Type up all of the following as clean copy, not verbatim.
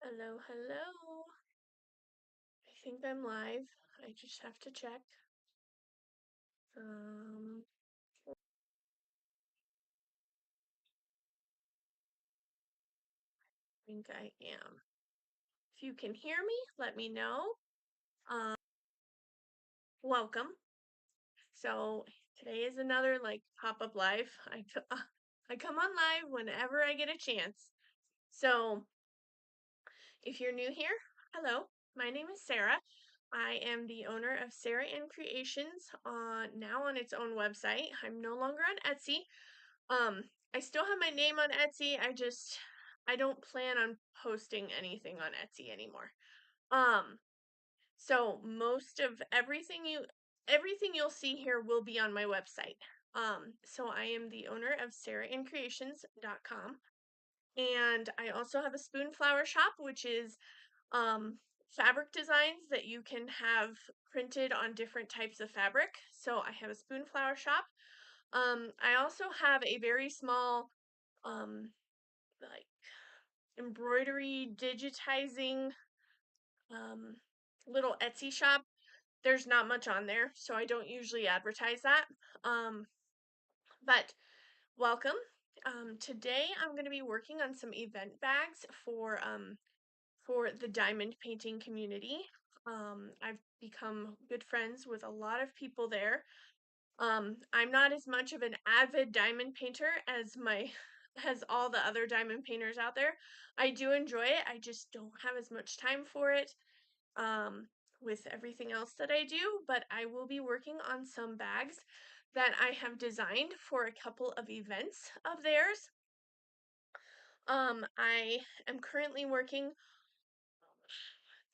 Hello, hello. I think I'm live. I just have to check. I think I am. If you can hear me, let me know. Welcome. So today is another pop-up live. I come on live whenever I get a chance. So if you're new here, hello. My name is Sarah. I am the owner of Sarah Ann Creations now on its own website. I'm no longer on Etsy. I still have my name on Etsy. I don't plan on posting anything on Etsy anymore. So most of everything you'll see here will be on my website. So I am the owner of SarahAnnCreations.com, and I also have a Spoonflower shop, which is fabric designs that you can have printed on different types of fabric. So I have a Spoonflower shop. I also have a very small like embroidery digitizing little Etsy shop. There's not much on there, so I don't usually advertise that. But welcome. Today I'm going to be working on some event bags for the diamond painting community. I've become good friends with a lot of people there. I'm not as much of an avid diamond painter as all the other diamond painters out there. I do enjoy it. I just don't have as much time for it with everything else that I do, but I will be working on some bags that I have designed for a couple of events of theirs. I am currently working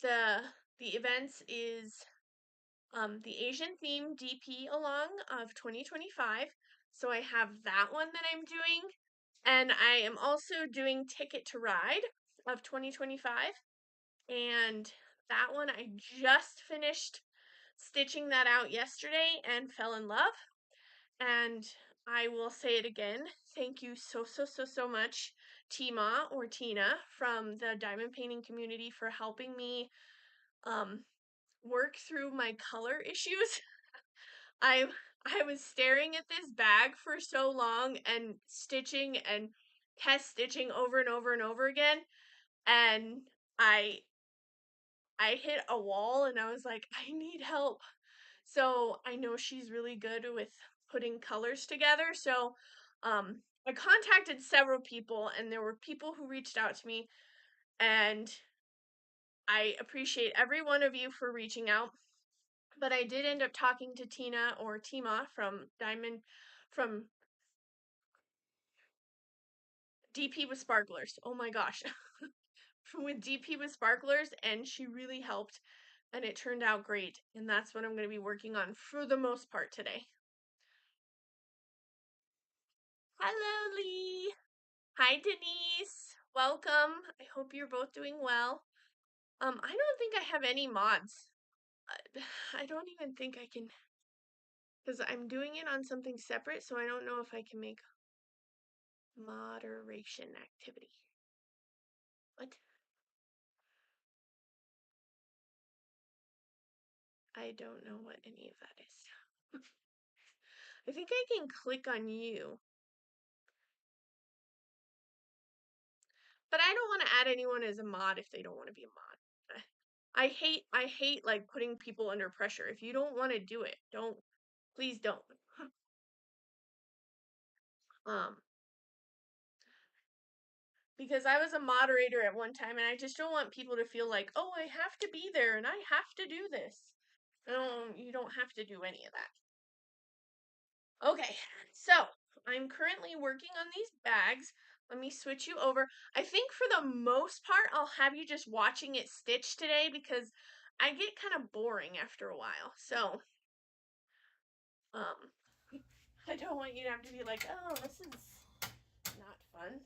the events is the Asian theme DP along of 2025. So I have that one that I'm doing. And I am also doing Ticket to Ride of 2025. And that one I just finished stitching that out yesterday and fell in love. And I will say it again. Thank you so much, Tima or Tina from the diamond painting community for helping me work through my color issues. I I was staring at this bag for so long and stitching and test stitching over and over and over again, and I I hit a wall and I was like, I need help. So I know she's really good with putting colors together. So I contacted several people, and there were people who reached out to me, and I appreciate every one of you for reaching out. But I did end up talking to Tina or Tima from DP with Sparklers. Oh my gosh. With DP with Sparklers, and she really helped, and it turned out great. And that's what I'm going to be working on for the most part today. Hello, Lee. Hi, Denise. Welcome. I hope you're both doing well. I don't think I have any mods. I don't even think I can, because I'm doing it on something separate, so I don't know if I can make moderation activity. What? I don't know what any of that is. I think I can click on you. But I don't want to add anyone as a mod if they don't want to be a mod. I hate like putting people under pressure. If you don't want to do it, please don't. Um because I was a moderator at one time and I just don't want people to feel like, "Oh, I have to be there and I have to do this." No, you don't have to do any of that. Okay. So, I'm currently working on these bags. Let me switch you over. I think for the most part, I'll have you just watching it stitch today because I get kind of boring after a while. So, um, I don't want you to have to be like, oh, this is not fun.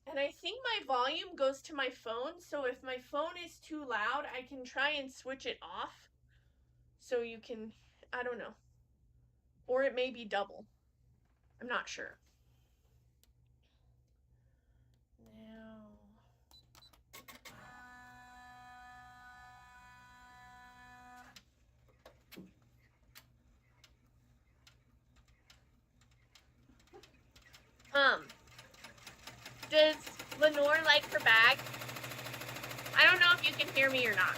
And I think my volume goes to my phone, so if my phone is too loud, I can try and switch it off. So you can, I don't know. Or it may be double. I'm not sure. Now, more like her bag. I don't know if you can hear me or not.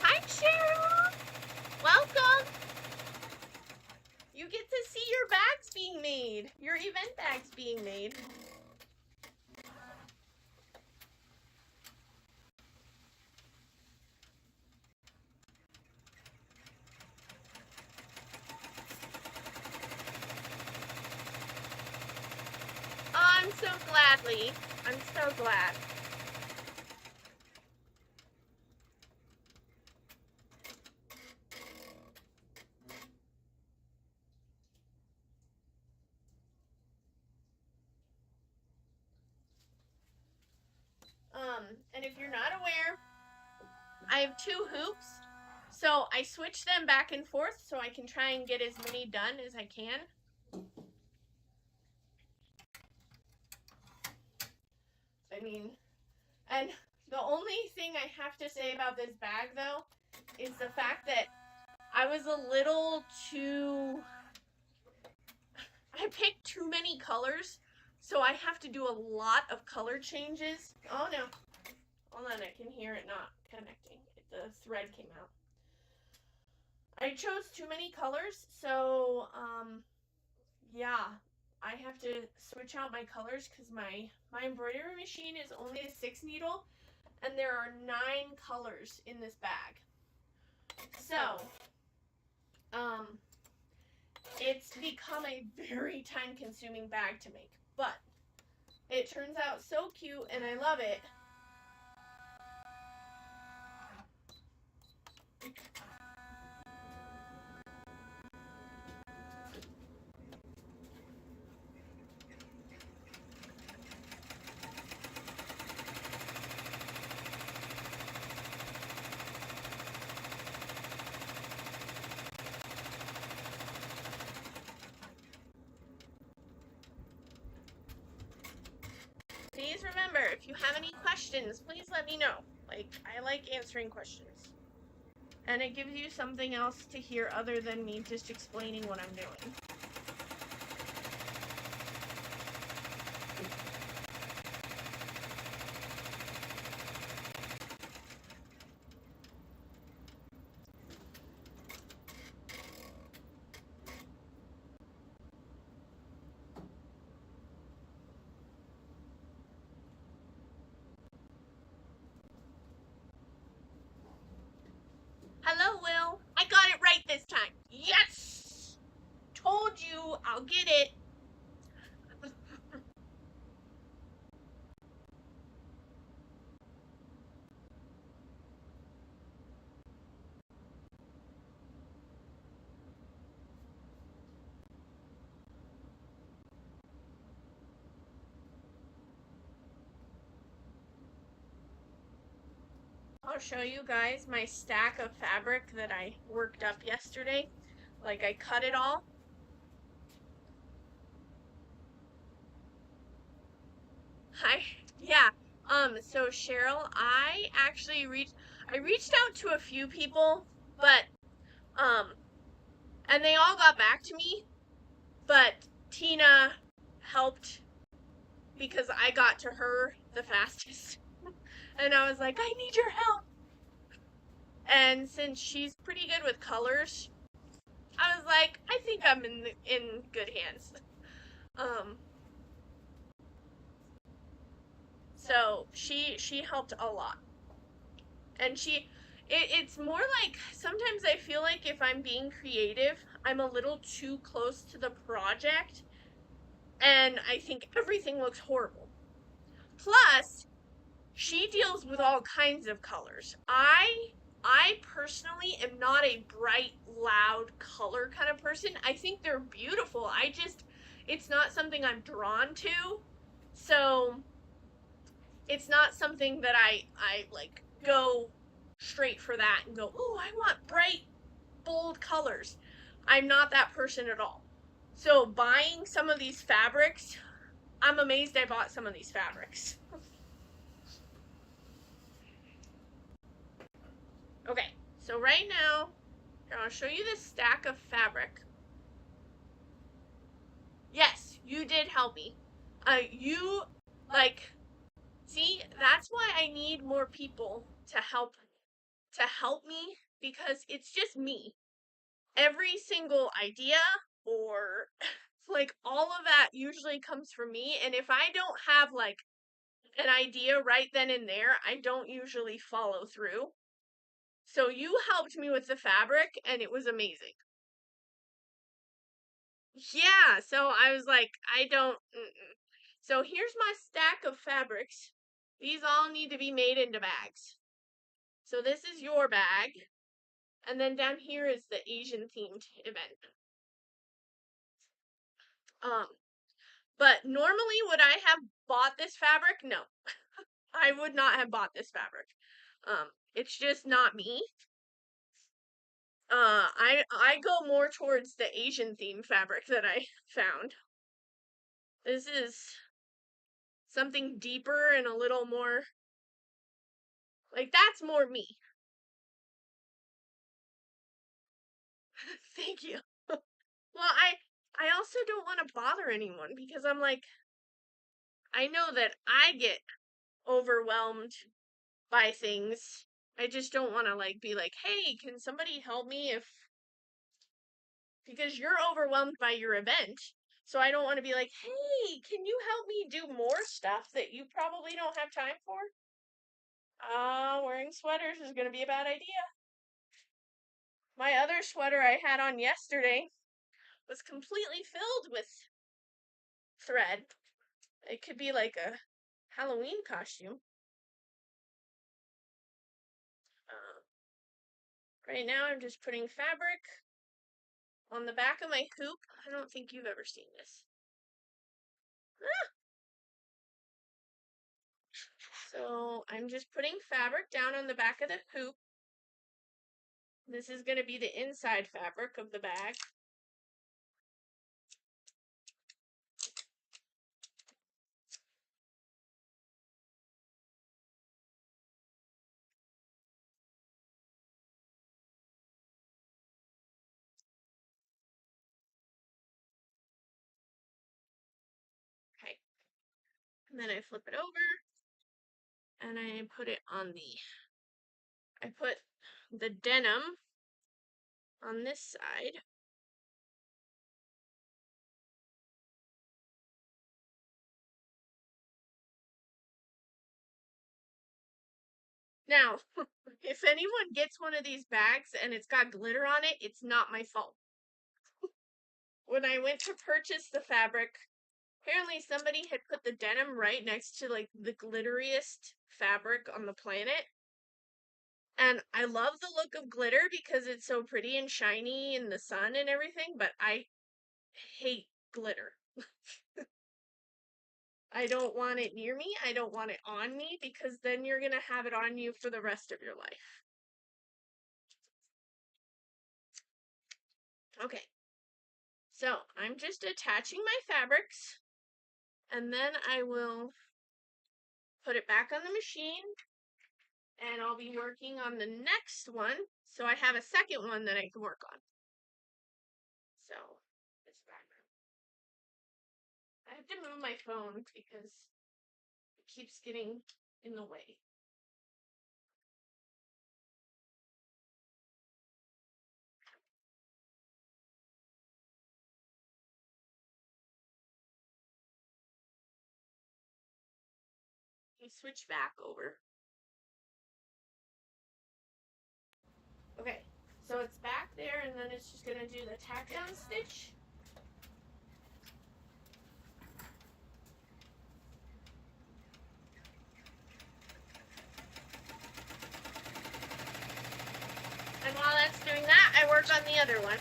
Hi, Cheryl. Welcome. You get to see your bags being made, your event bags being made. Oh, I'm so glad, Lee. I'm so glad. And if you're not aware, I have 2 hoops, so I switch them back and forth so I can try and get as many done as I can. I mean, and the only thing I have to say about this bag, though, is the fact that I was a little too... I picked too many colors, so I have to do a lot of color changes. Oh, no. Hold on, I can hear it not connecting. The thread came out. I chose too many colors, so, yeah. I have to switch out my colors because my embroidery machine is only a 6 needle, and there are 9 colors in this bag. So, it's become a very time-consuming bag to make, but it turns out so cute, and I love it. Please remember, if you have any questions, please let me know. I like answering questions. And it gives you something else to hear other than me just explaining what I'm doing. Hello, Will. I got it right this time. Yes! Told you I'll get it. I'll show you guys my stack of fabric that I worked up yesterday. I cut it all. Hi. Yeah. So Cheryl, I actually reached out to a few people, but and they all got back to me, but Tina helped because I got to her the fastest. And I was like, I need your help. And since she's pretty good with colors, I was like, I think I'm in good hands. So she helped a lot. And it's more like sometimes I feel like if I'm being creative, I'm a little too close to the project and I think everything looks horrible. Plus, she deals with all kinds of colors. I personally am not a bright, loud color kind of person. I think they're beautiful. It's not something I'm drawn to. So, it's not something that I like go straight for that and go, oh, I want bright, bold colors. I'm not that person at all. So buying some of these fabrics, I'm amazed I bought some of these fabrics. Okay, so right now, I'll show you this stack of fabric. Yes, you did help me. Like, see, that's why I need more people to help me, because it's just me. Every single idea or like all of that usually comes from me, and if I don't have like an idea right then and there, I don't usually follow through. So you helped me with the fabric and it was amazing. Yeah, so I was like, I don't. So here's my stack of fabrics. These all need to be made into bags. So this is your bag. And then down here is the Asian themed event. Um, but normally would I have bought this fabric? No. I would not have bought this fabric. It's just not me. I go more towards the Asian theme fabric that I found. This is something deeper and a little more like that's more me. Thank you. Well, I also don't want to bother anyone because I'm like I know that I get overwhelmed by things. I just don't want to like be like, "Hey, can somebody help me if because you're overwhelmed by your event." So I don't want to be like, "Hey, can you help me do more stuff that you probably don't have time for?" Wearing sweaters is going to be a bad idea. My other sweater I had on yesterday was completely filled with thread. It could be like a Halloween costume. Right now I'm just putting fabric on the back of my hoop. I don't think you've ever seen this. So I'm just putting fabric down on the back of the hoop. This is going to be the inside fabric of the bag. Okay. And then I flip it over and I put it on I put the denim on this side. Now, if anyone gets one of these bags and it's got glitter on it, it's not my fault. When I went to purchase the fabric, apparently somebody had put the denim right next to like the glitteriest fabric on the planet. And I love the look of glitter because it's so pretty and shiny in the sun and everything, but I hate glitter. I don't want it near me. I don't want it on me because then you're going to have it on you for the rest of your life. Okay. So I'm just attaching my fabrics and then I will put it back on the machine and I'll be working on the next one. So I have a second one that I can work on. So this background. I have to move my phone because it keeps getting in the way. You switch back over. Okay, so it's back there and then it's just gonna do the tack down stitch. And while that's doing that, I work on the other one.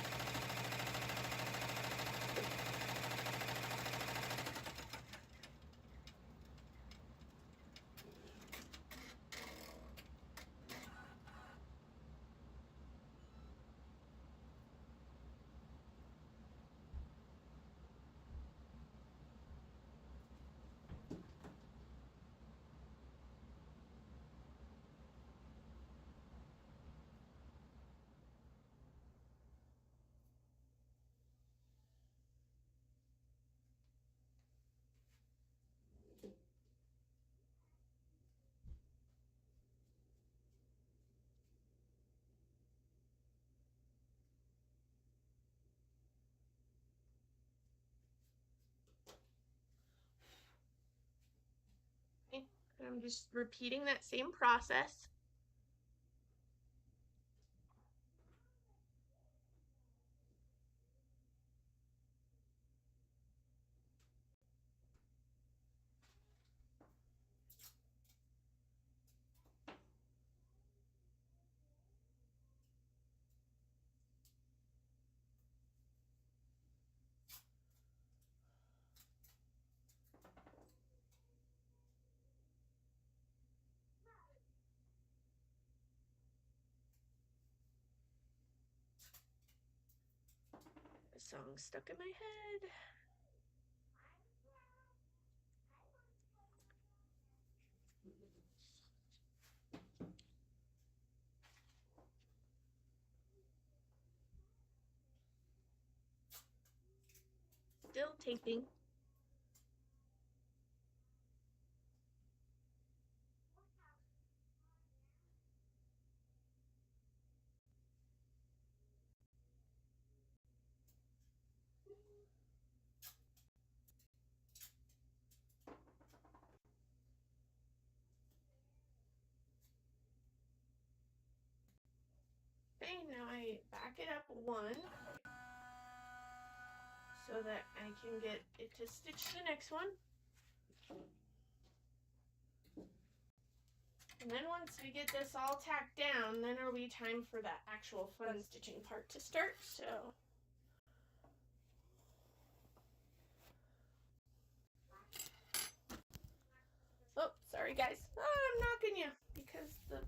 I'm just repeating that same process. The song's stuck in my head. Still taping. Okay, now I back it up one so that I can get it to stitch the next one. And then once we get this all tacked down, then it'll be time for that actual fun stitching part to start. So oh, sorry guys. Oh, I'm knocking you because the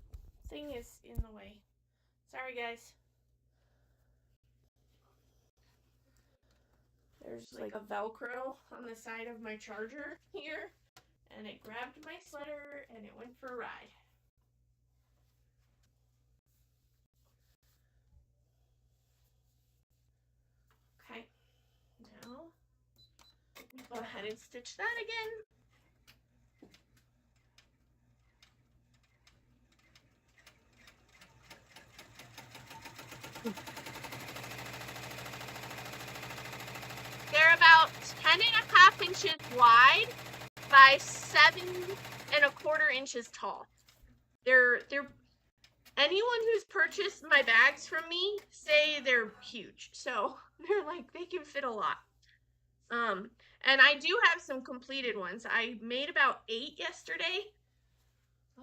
thing is in the way. Sorry guys. There's like a Velcro on the side of my charger here, and it grabbed my sweater and it went for a ride. Okay, now go ahead and stitch that again. They're about 10.5 inches wide by 7.25 inches tall. They're anyone who's purchased my bags from me say they're huge. So they're like, they can fit a lot. And I do have some completed ones. I made about 8 yesterday.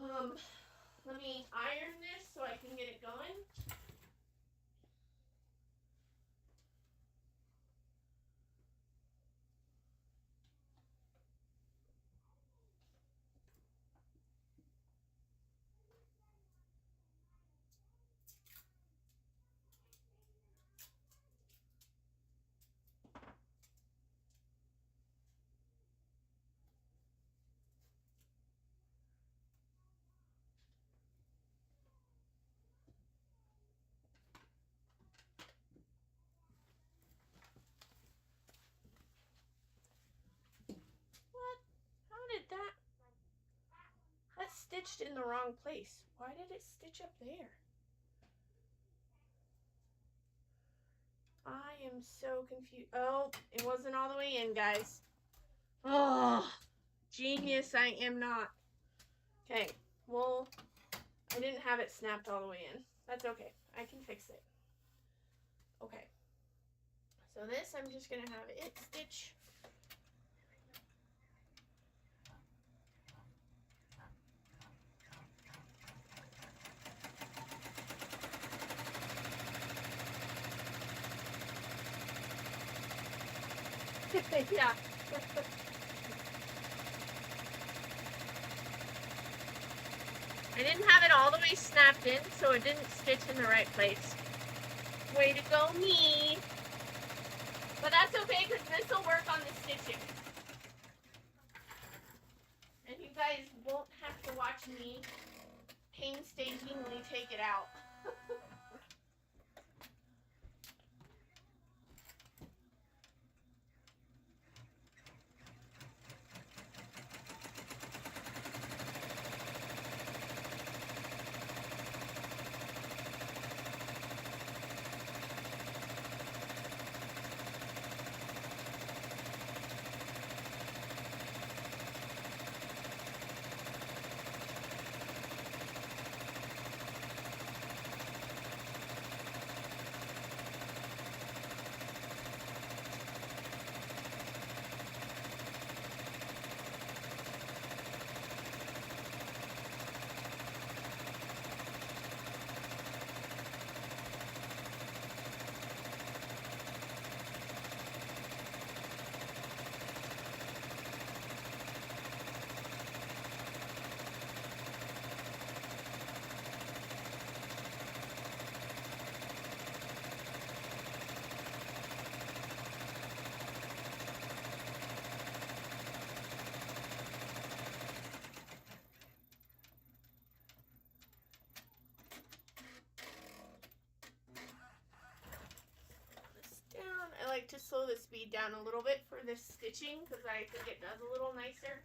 Let me iron this so I can get it going. That's stitched in the wrong place. Why did it stitch up there? I am so confused. Oh, it wasn't all the way in, guys. Oh, genius I am not. Okay, well, I didn't have it snapped all the way in. That's okay. I can fix it. Okay. So this, I'm just going to have it stitch. Yeah. I didn't have it all the way snapped in, so it didn't stitch in the right place. Way to go, me. But that's okay, because this will work on the stitching. And you guys won't have to watch me painstakingly take it out. like to slow the speed down a little bit for this stitching because I think it does a little nicer.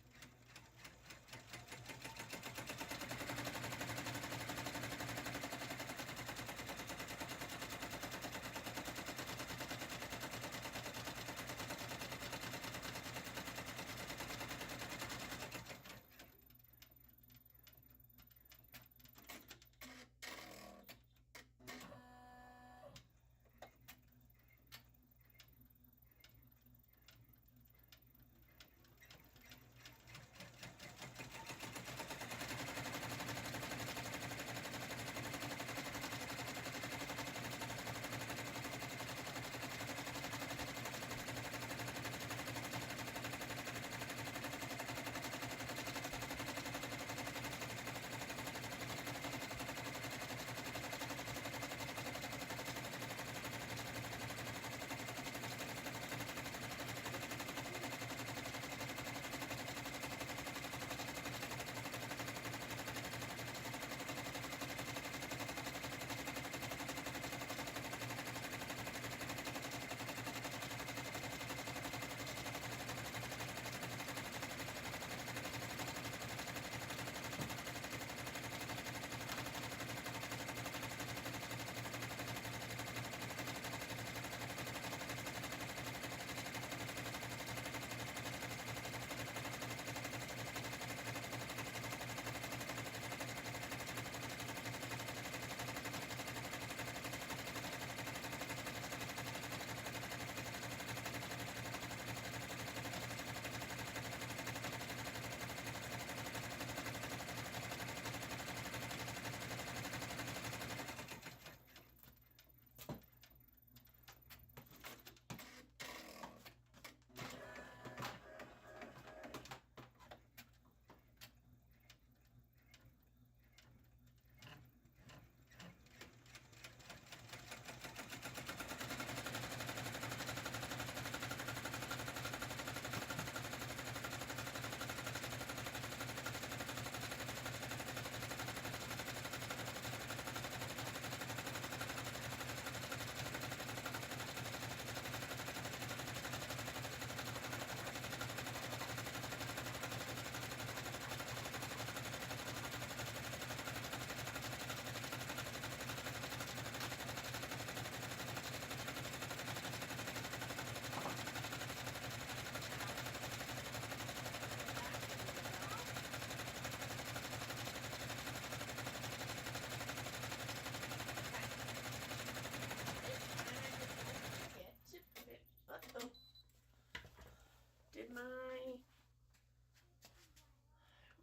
Did my... I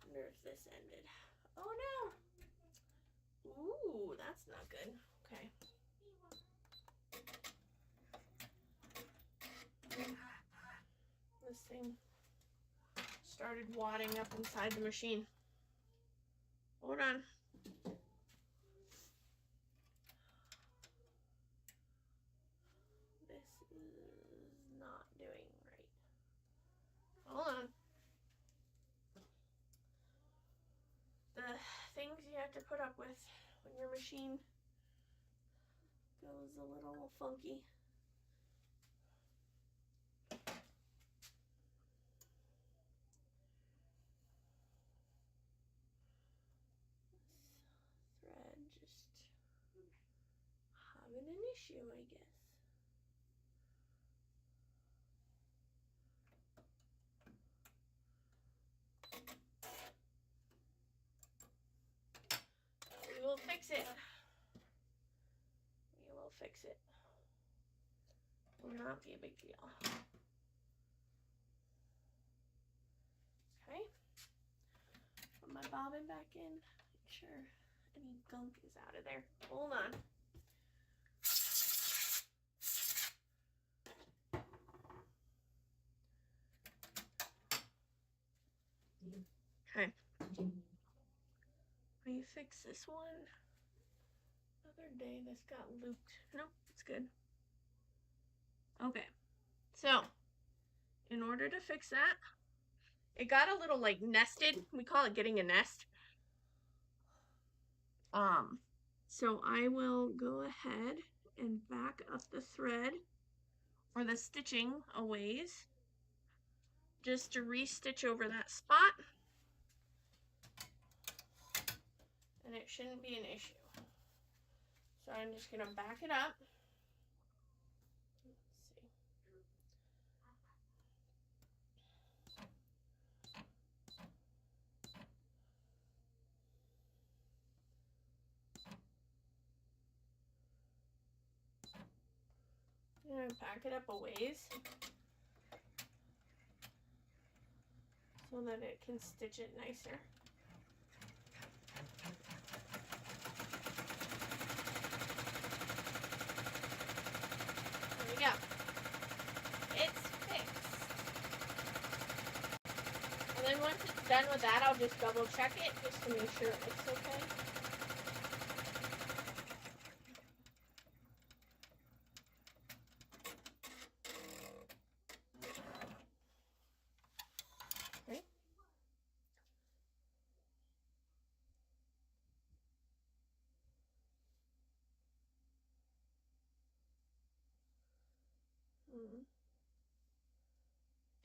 wonder if this ended. Oh no! Ooh, that's not good. Okay. This thing started wadding up inside the machine. Hold on. This is not doing right. Hold on. The things you have to put up with when your machine goes a little funky. This thread just having an issue, I guess. We will fix it. We will fix it. Will not be a big deal. Okay. Put my bobbin back in. Make sure any gunk is out of there. Hold on. Okay. Let me fix this one. Other day this got looped. Nope, it's good. Okay. So, in order to fix that, it got a little like nested. We call it getting a nest. So I will go ahead and back up the thread or the stitching a ways, just to re-stitch over that spot, and it shouldn't be an issue. So I'm just going to back it up. Let's see. I'm going to back it up a ways so that it can stitch it nicer. There we go. It's fixed. And then once it's done with that, I'll just double check it just to make sure it looks okay.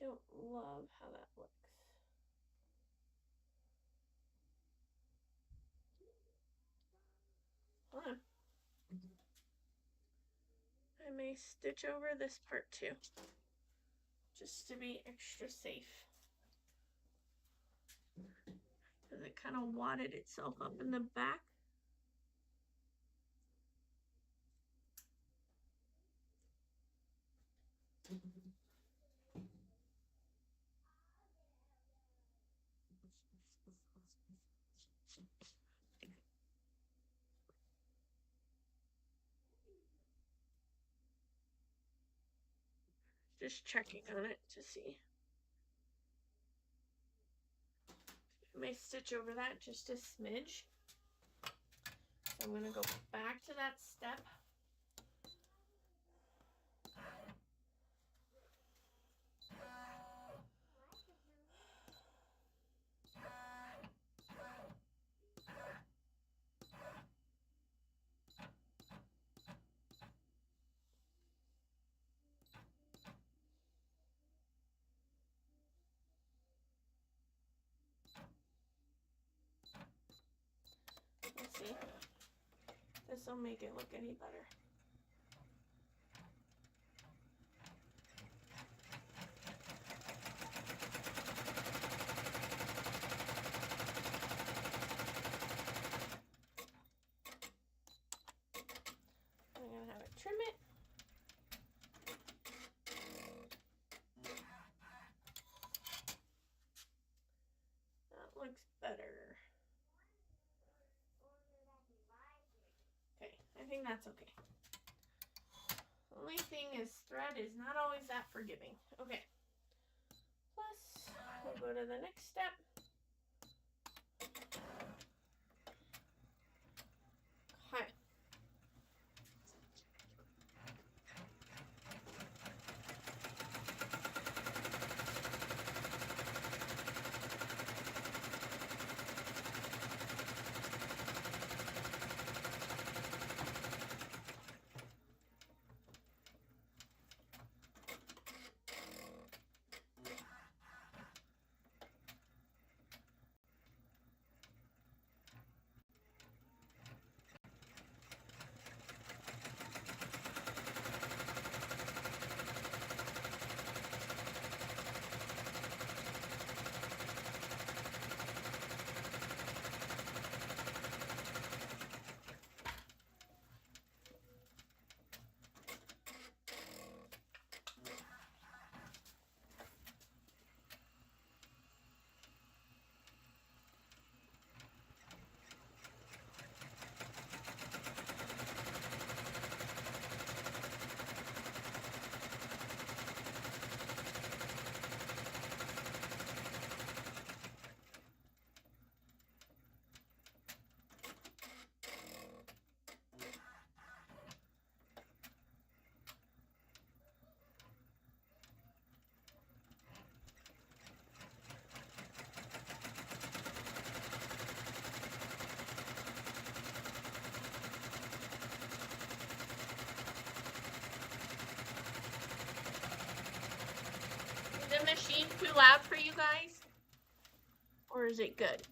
Don't love how that looks. Hold on. I may stitch over this part too, just to be extra safe. Because it kind of wadded itself up in the back. Just checking on it to see. I may stitch over that just a smidge. So I'm going to go back to that step. Let's see. This will make it look any better. I'm going to have it trim it. That looks better. Okay, I think that's okay. The only thing is thread is not always that forgiving. Okay. Plus, we'll go to the next step. Hi. the machine too loud for you guys? Or is it good?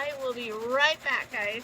I will be right back, guys.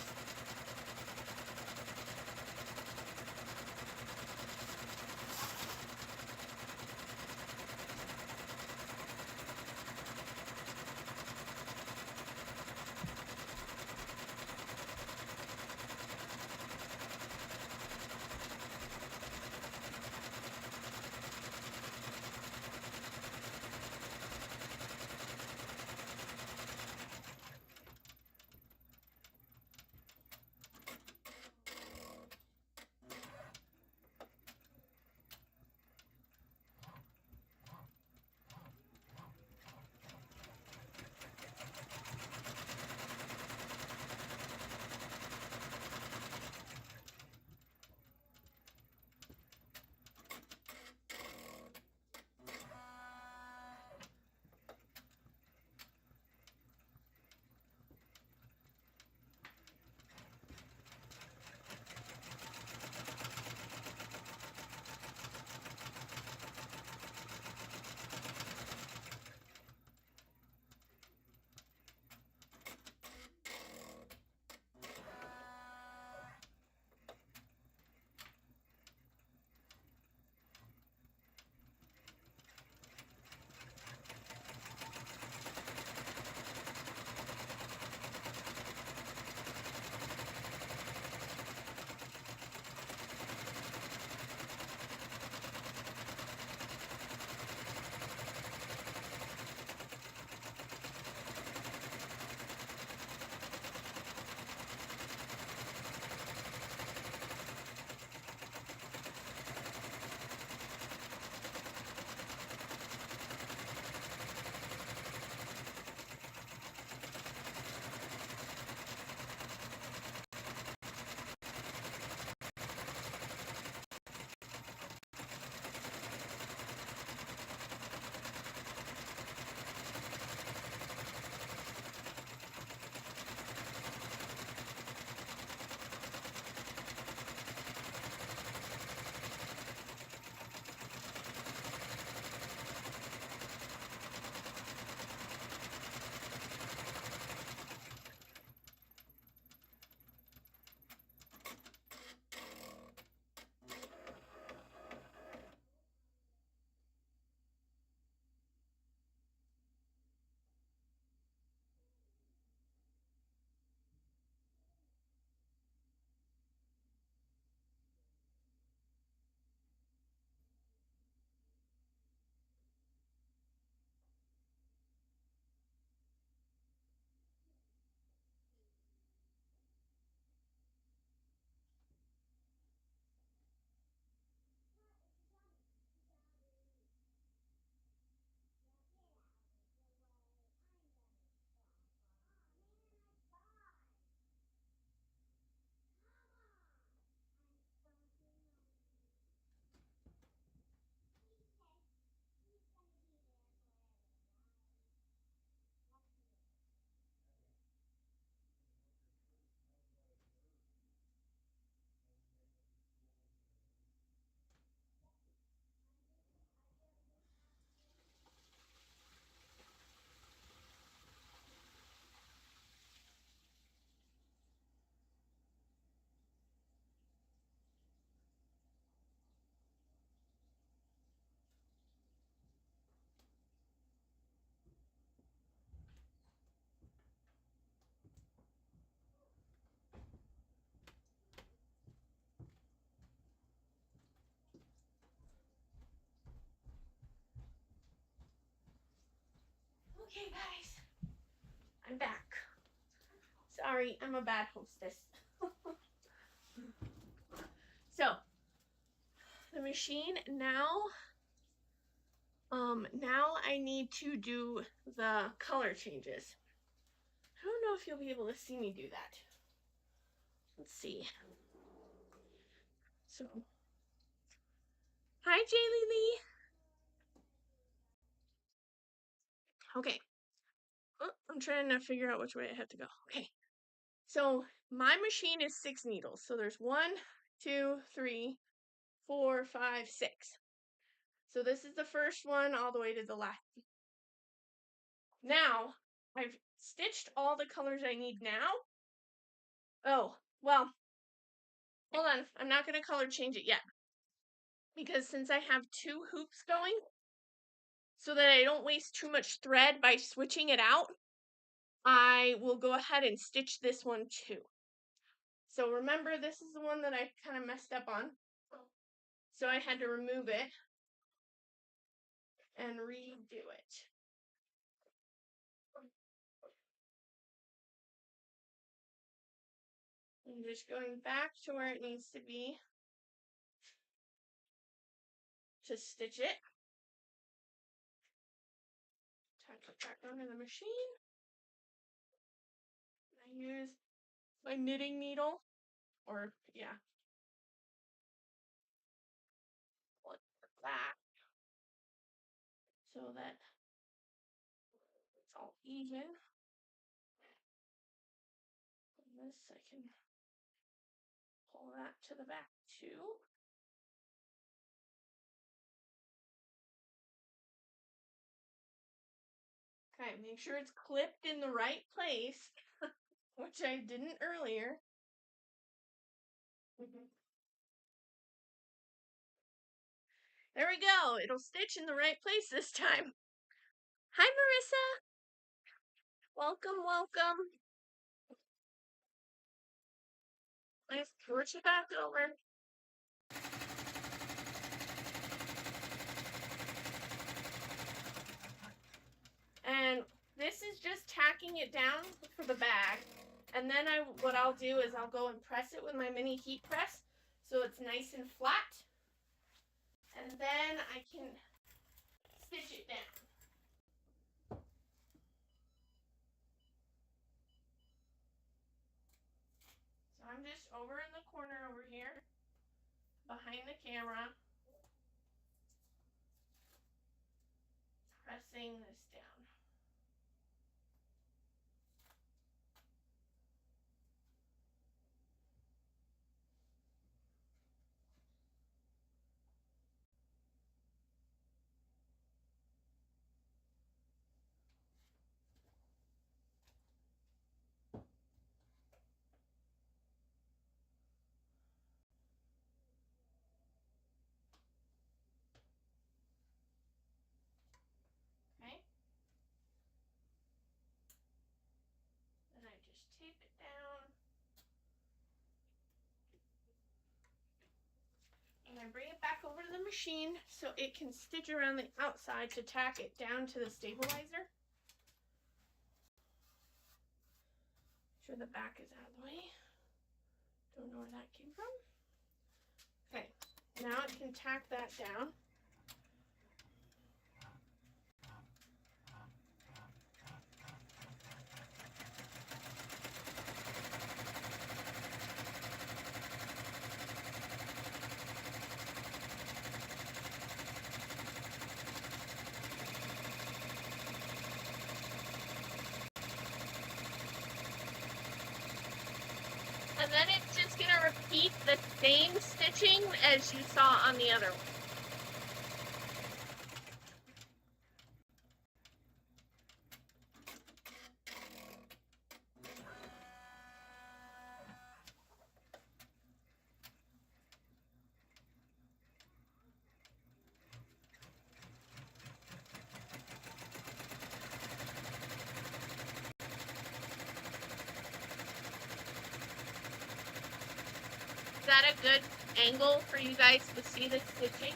Okay, guys, I'm back. Sorry, I'm a bad hostess. So, the machine now I need to do the color changes. I don't know if you'll be able to see me do that. Let's see. So, hi, Jaylee Lee. Okay. Oh, I'm trying to figure out which way I have to go. Okay. So, my machine is 6 needles. So, there's 1, 2, 3, 4, 5, 6. So, this is the first one all the way to the last. Now, I've stitched all the colors I need now. Oh, well, hold on. I'm not going to color change it yet. Because since I have 2 hoops going, so that I don't waste too much thread by switching it out, I will go ahead and stitch this one too. So remember, this is the one that I kind of messed up on. So I had to remove it and redo it. I'm just going back to where it needs to be to stitch it. Tuck it back under the machine. I use my knitting needle, or yeah, pull it back so that it's all even. And this I can pull that to the back too. Okay, make sure it's clipped in the right place, which I didn't earlier. There we go. It'll stitch in the right place this time. Hi, Marissa. Welcome, welcome. Let's switch it back over. And this is just tacking it down for the bag. And then what I'll do is I'll go and press it with my mini heat press so it's nice and flat. And then I can stitch it down. So I'm just over in the corner over here, behind the camera, pressing this down. Okay. Then I just tape it down. And I bring it back over to the machine so it can stitch around the outside to tack it down to the stabilizer. Make sure the back is out of the way. Don't know where that came from. Okay, now it can tack that down. And then it's just going to repeat the same stitching as you saw on the other one. Is that a good angle for you guys to see the stitching?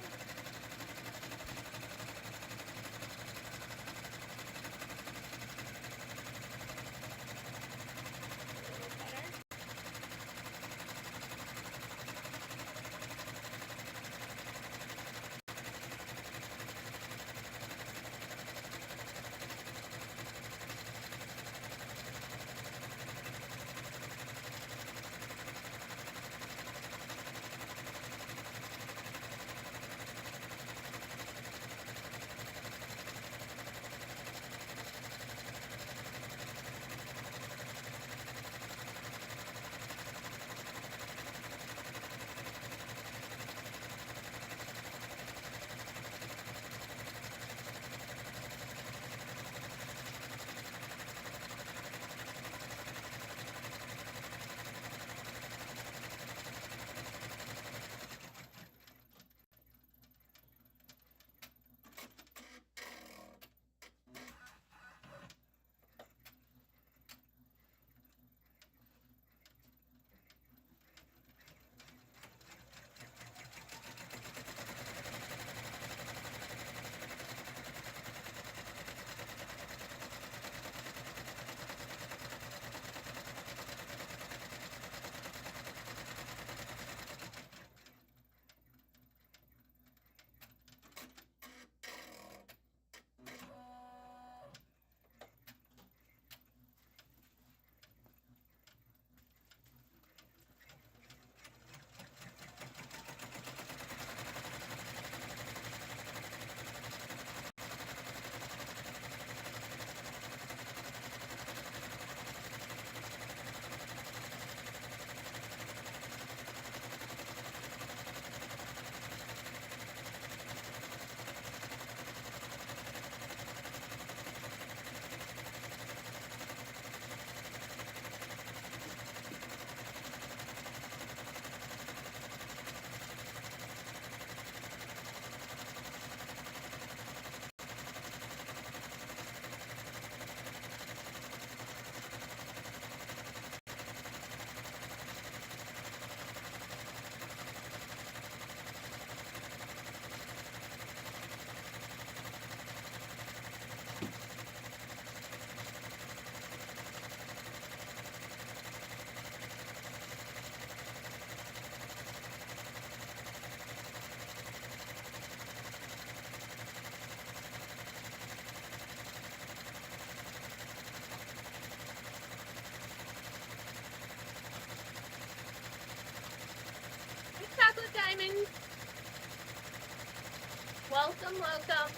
Welcome, welcome.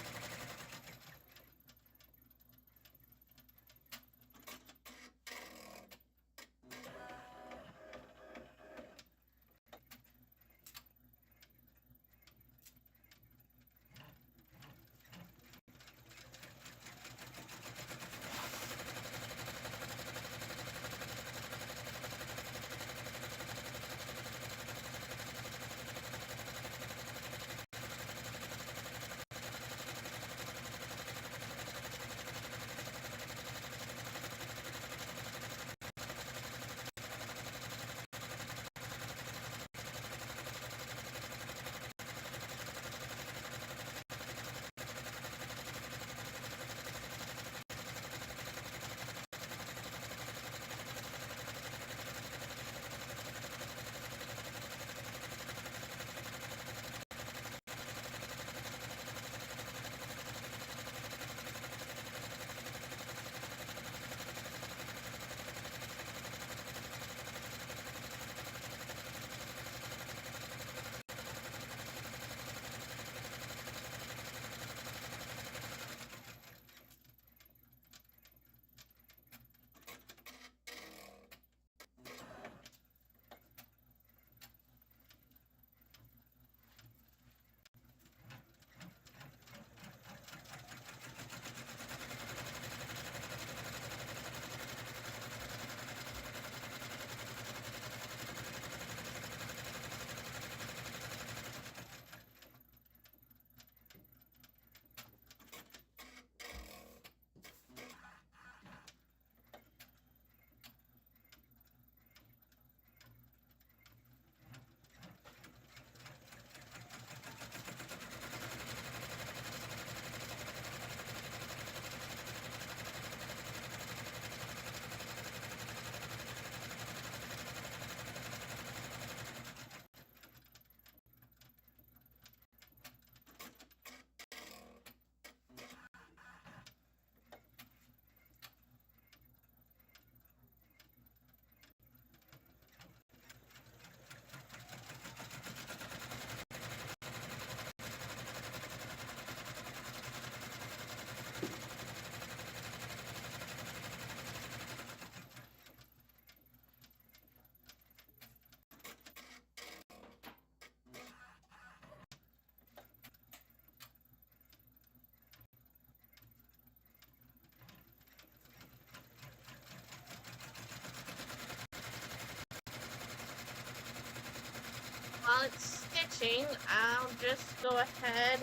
While it's stitching, I'll just go ahead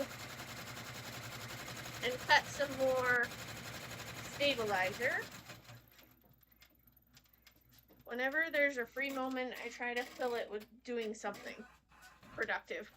and cut some more stabilizer. Whenever there's a free moment, I try to fill it with doing something productive.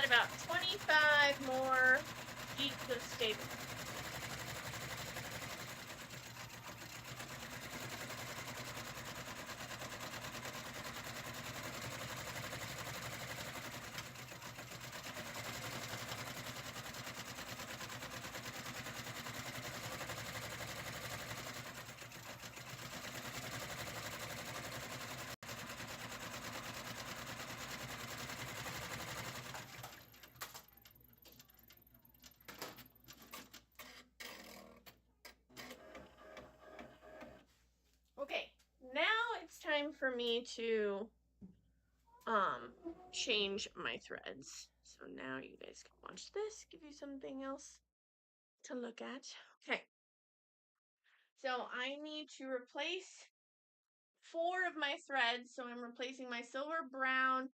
about 25 more sheets of staple. Okay, now it's time for me to change my threads. So now you guys can watch this, give you something else to look at. Okay. So I need to replace 4 of my threads. So I'm replacing my silver brown.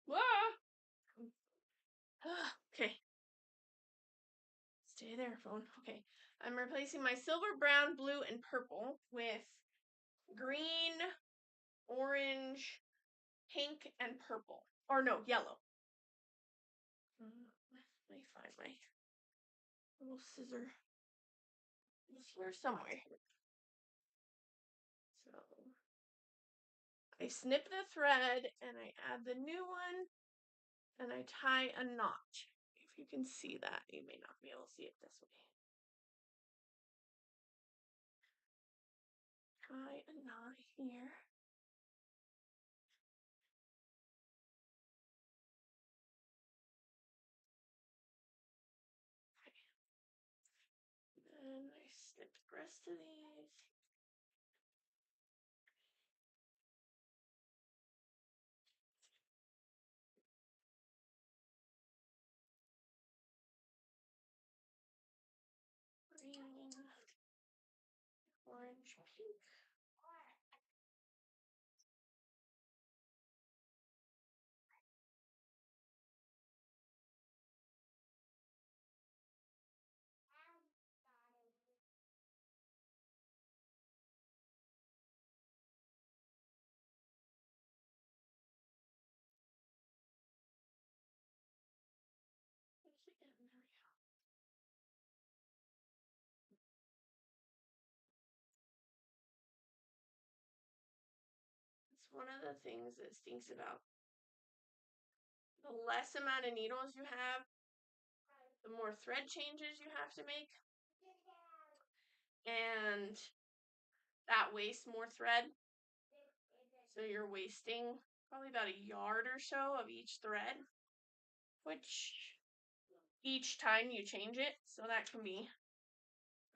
Whoa! Okay. Stay there, phone. Okay. I'm replacing my silver, brown, blue, and purple with green, orange, pink, and purple. Or no, yellow. Let me find my little scissor. It's here somewhere. So I snip the thread and I add the new one and I tie a knot. If you can see that, you may not be able to see it this way. Tie a knot here. And I snip the rest of these. Green, orange, pink. There we go. It's one of the things that stinks about the less amount of needles you have, the more thread changes you have to make. And that wastes more thread. So you're wasting probably about a yard or so of each thread, which each time you change it, so that can be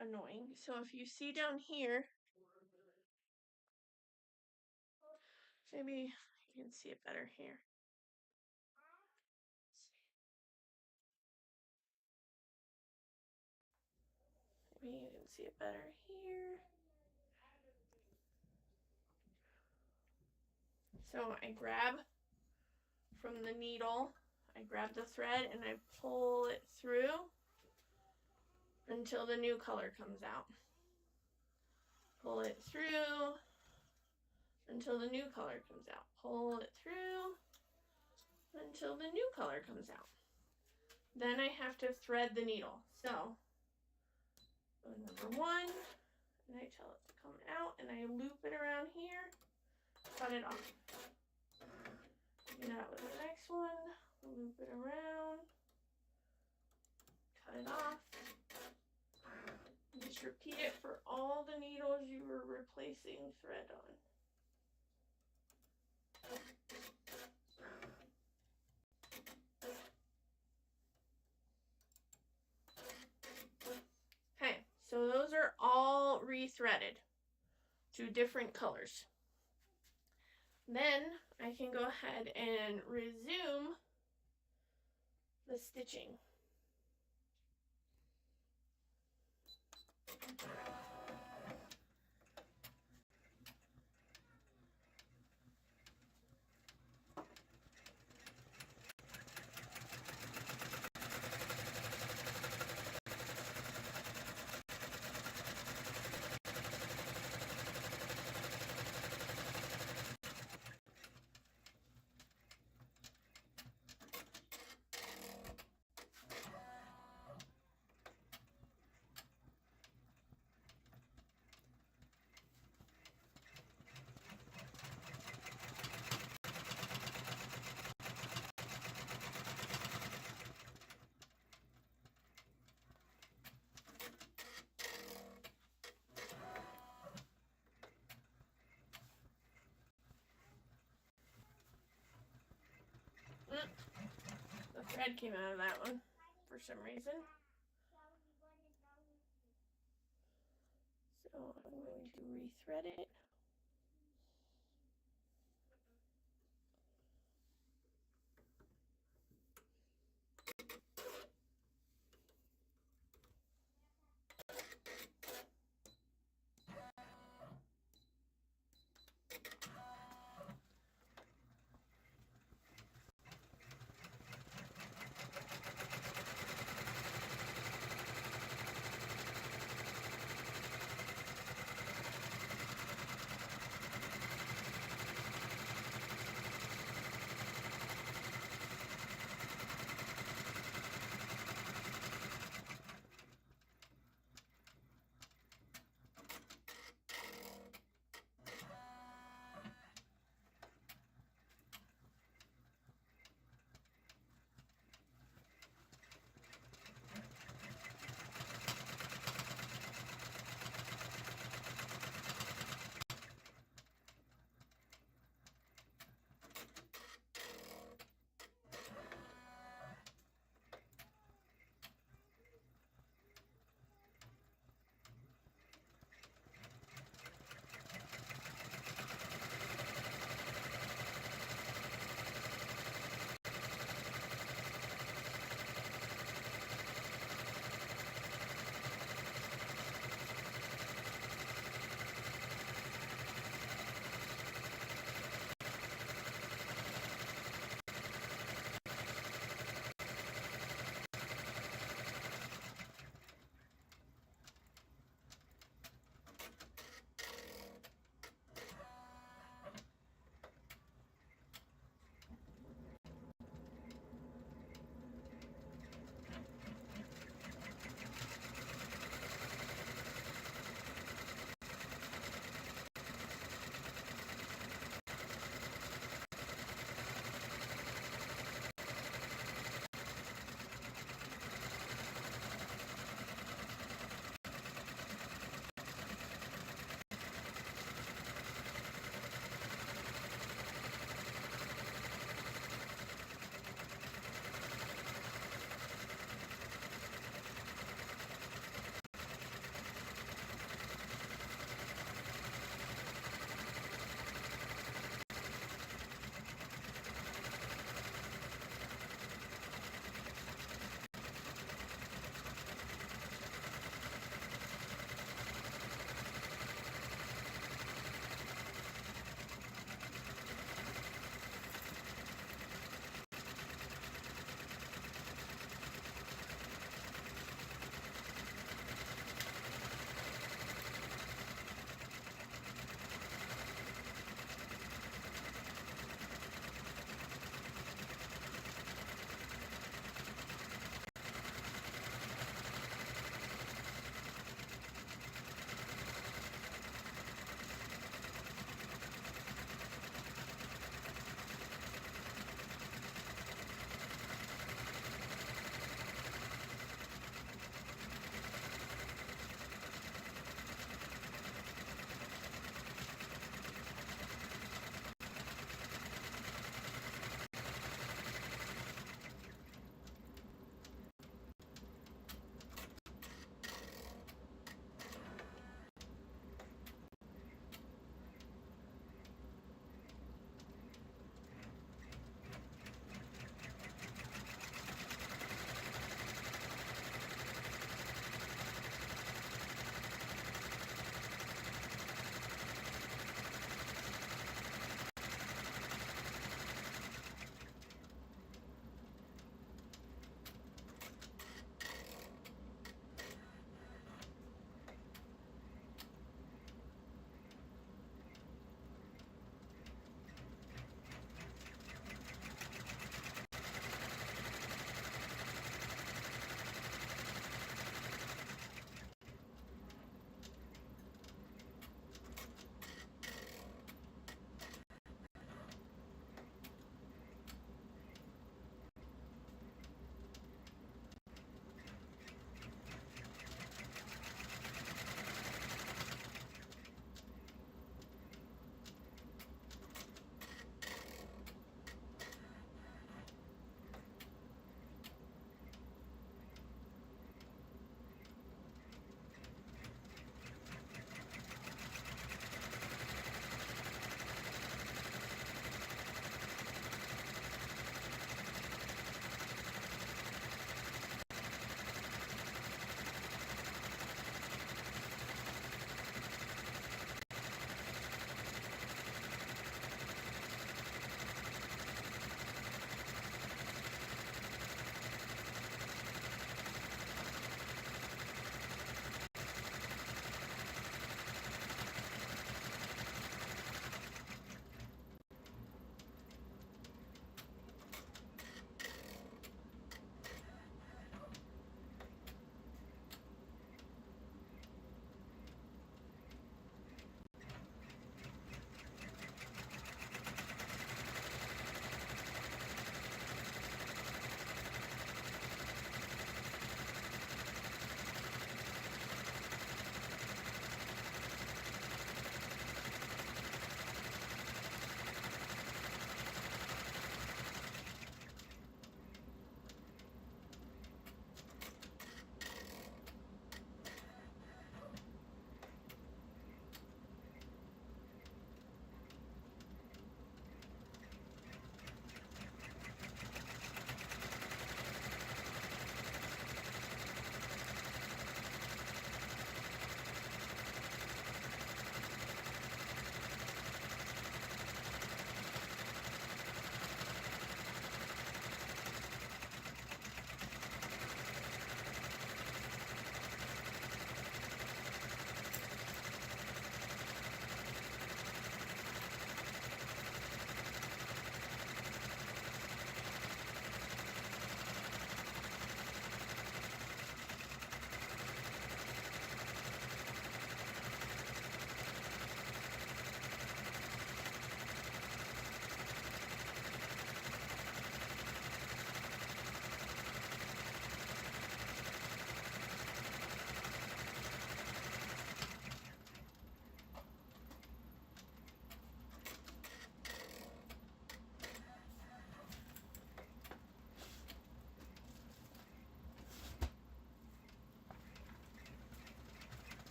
annoying. So if you see down here, maybe you can see it better here. Maybe you can see it better here. So I grab from the needle, I grab the thread and I pull it through until the new color comes out. Pull it through until the new color comes out. Pull it through until the new color comes out. Then I have to thread the needle. So number 1, and I tell it to come out and I loop it around here, cut it off. Do that with the next one, loop it around, cut it off. Just repeat it for all the needles you were replacing thread on. Okay, so those are all rethreaded to different colors. Then I can go ahead and resume the stitching. thread came out of that one for some reason. So I'm going to rethread it.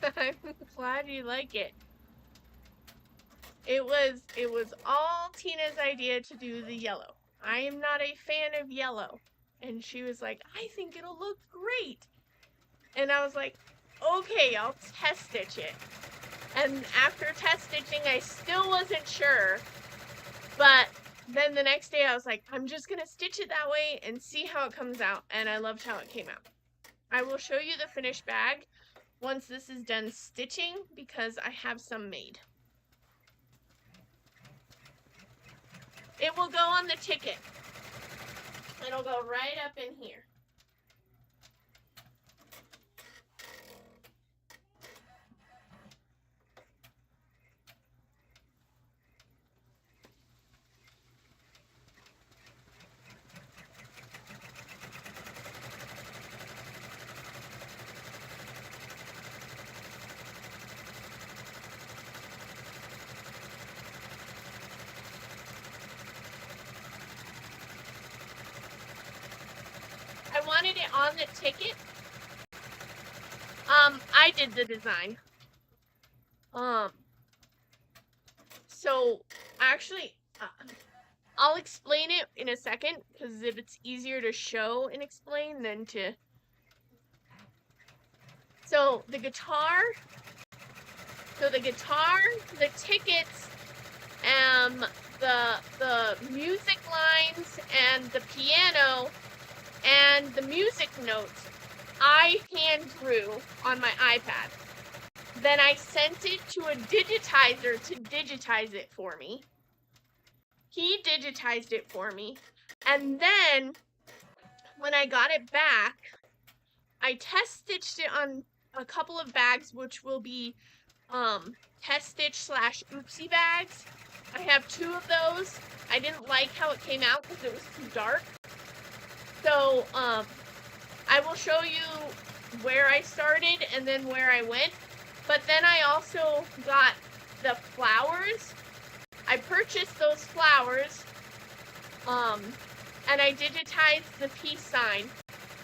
I'm glad you like it. It was all Tina's idea to do the yellow. I am not a fan of yellow. And she was like, I think it'll look great. And I was like, okay, I'll test stitch it. And after test stitching, I still wasn't sure. But then the next day I was like, I'm just going to stitch it that way and see how it comes out. And I loved how it came out. I will show you the finished bag once this is done stitching because I have some made. It will go on the ticket. It'll go right up in here. I wanted it on the ticket. I did the design. So actually, I'll explain it in a second because it's easier to show and explain than to. So the guitar, the tickets, the music lines, and the piano, and the music notes, I hand drew on my iPad. Then I sent it to a digitizer to digitize it for me. He digitized it for me. And then when I got it back, I test stitched it on a couple of bags, which will be test stitch / oopsie bags. I have 2 of those. I didn't like how it came out because it was too dark. So I will show you where I started and then where I went. But then I also got the flowers. I purchased those flowers. And I digitized the peace sign.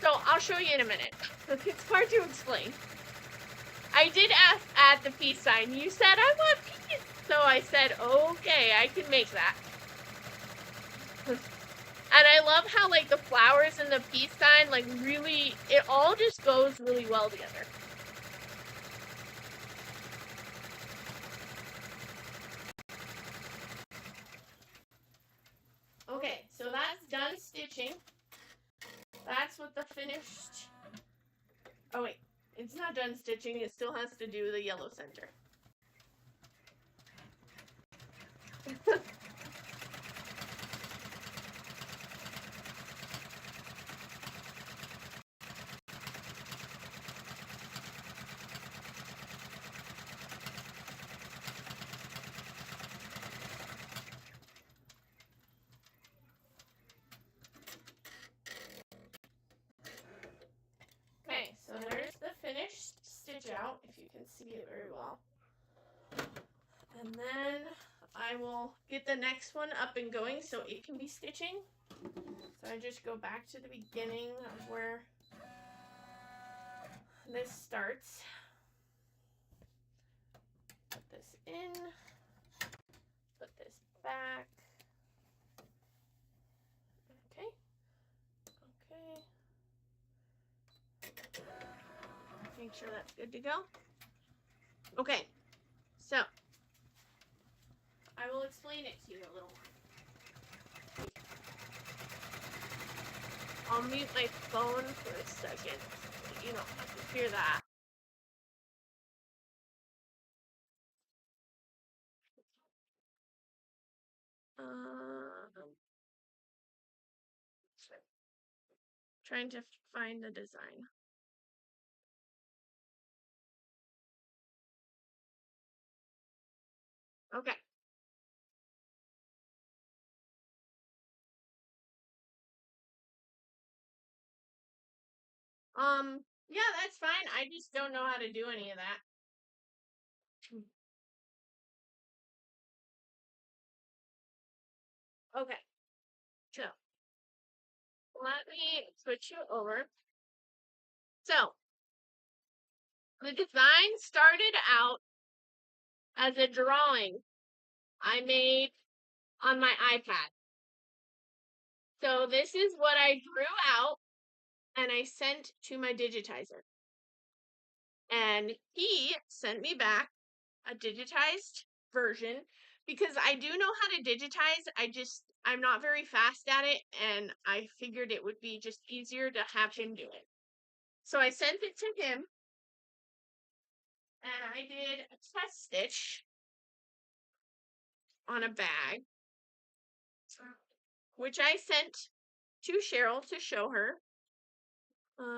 So I'll show you in a minute. It's hard to explain. I did add the peace sign. You said I want peace. So I said, okay, I can make that. And I love how like the flowers and the peace sign, like really, it all just goes really well together. Okay, so that's done stitching. That's what the finished. Oh wait, it's not done stitching. It still has to do the yellow center. Okay, so there's the finished stitch out, if you can see it very well. And then I will get the next one up and going so it can be stitching. So I just go back to the beginning of where this starts. Put this in, put this back. Okay. Make sure that's good to go. Okay, so I will explain it to you a little more. I'll mute my phone for a second so you don't have to hear that. Trying to find the design. Okay. Yeah, that's fine. I just don't know how to do any of that. Okay. So, let me switch you over. So, The design started out as a drawing I made on my iPad. So this is what I drew out and I sent to my digitizer. And he sent me back a digitized version because I do know how to digitize. I'm not very fast at it, and I figured it would be just easier to have him do it. So I sent it to him, and I did a test stitch on a bag, which I sent to Cheryl to show her,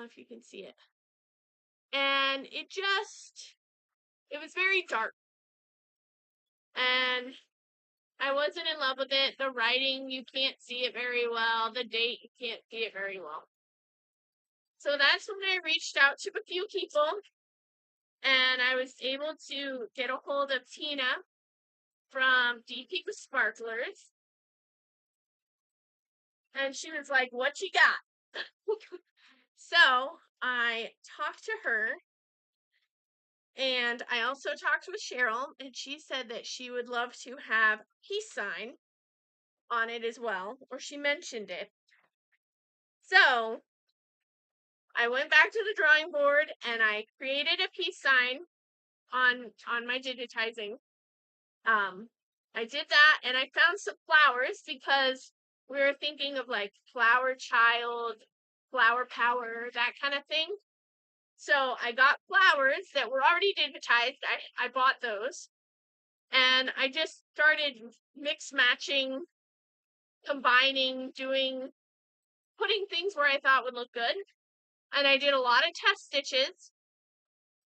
if you can see it. And it was very dark, and I wasn't in love with it. The writing, you can't see it very well. The date, you can't see it very well. So that's when I reached out to a few people, and I was able to get a hold of Tina from DP with Sparklers. And she was like, "What you got?" So I talked to her, and I also talked with Cheryl, and she said that she would love to have a peace sign on it as well, or she mentioned it. So I went back to the drawing board and I created a peace sign on my digitizing. I did that, and I found some flowers because we were thinking of like flower child, flower power, that kind of thing. So I got flowers that were already digitized. I bought those, and I just started mix matching, combining, putting things where I thought would look good. And I did a lot of test stitches.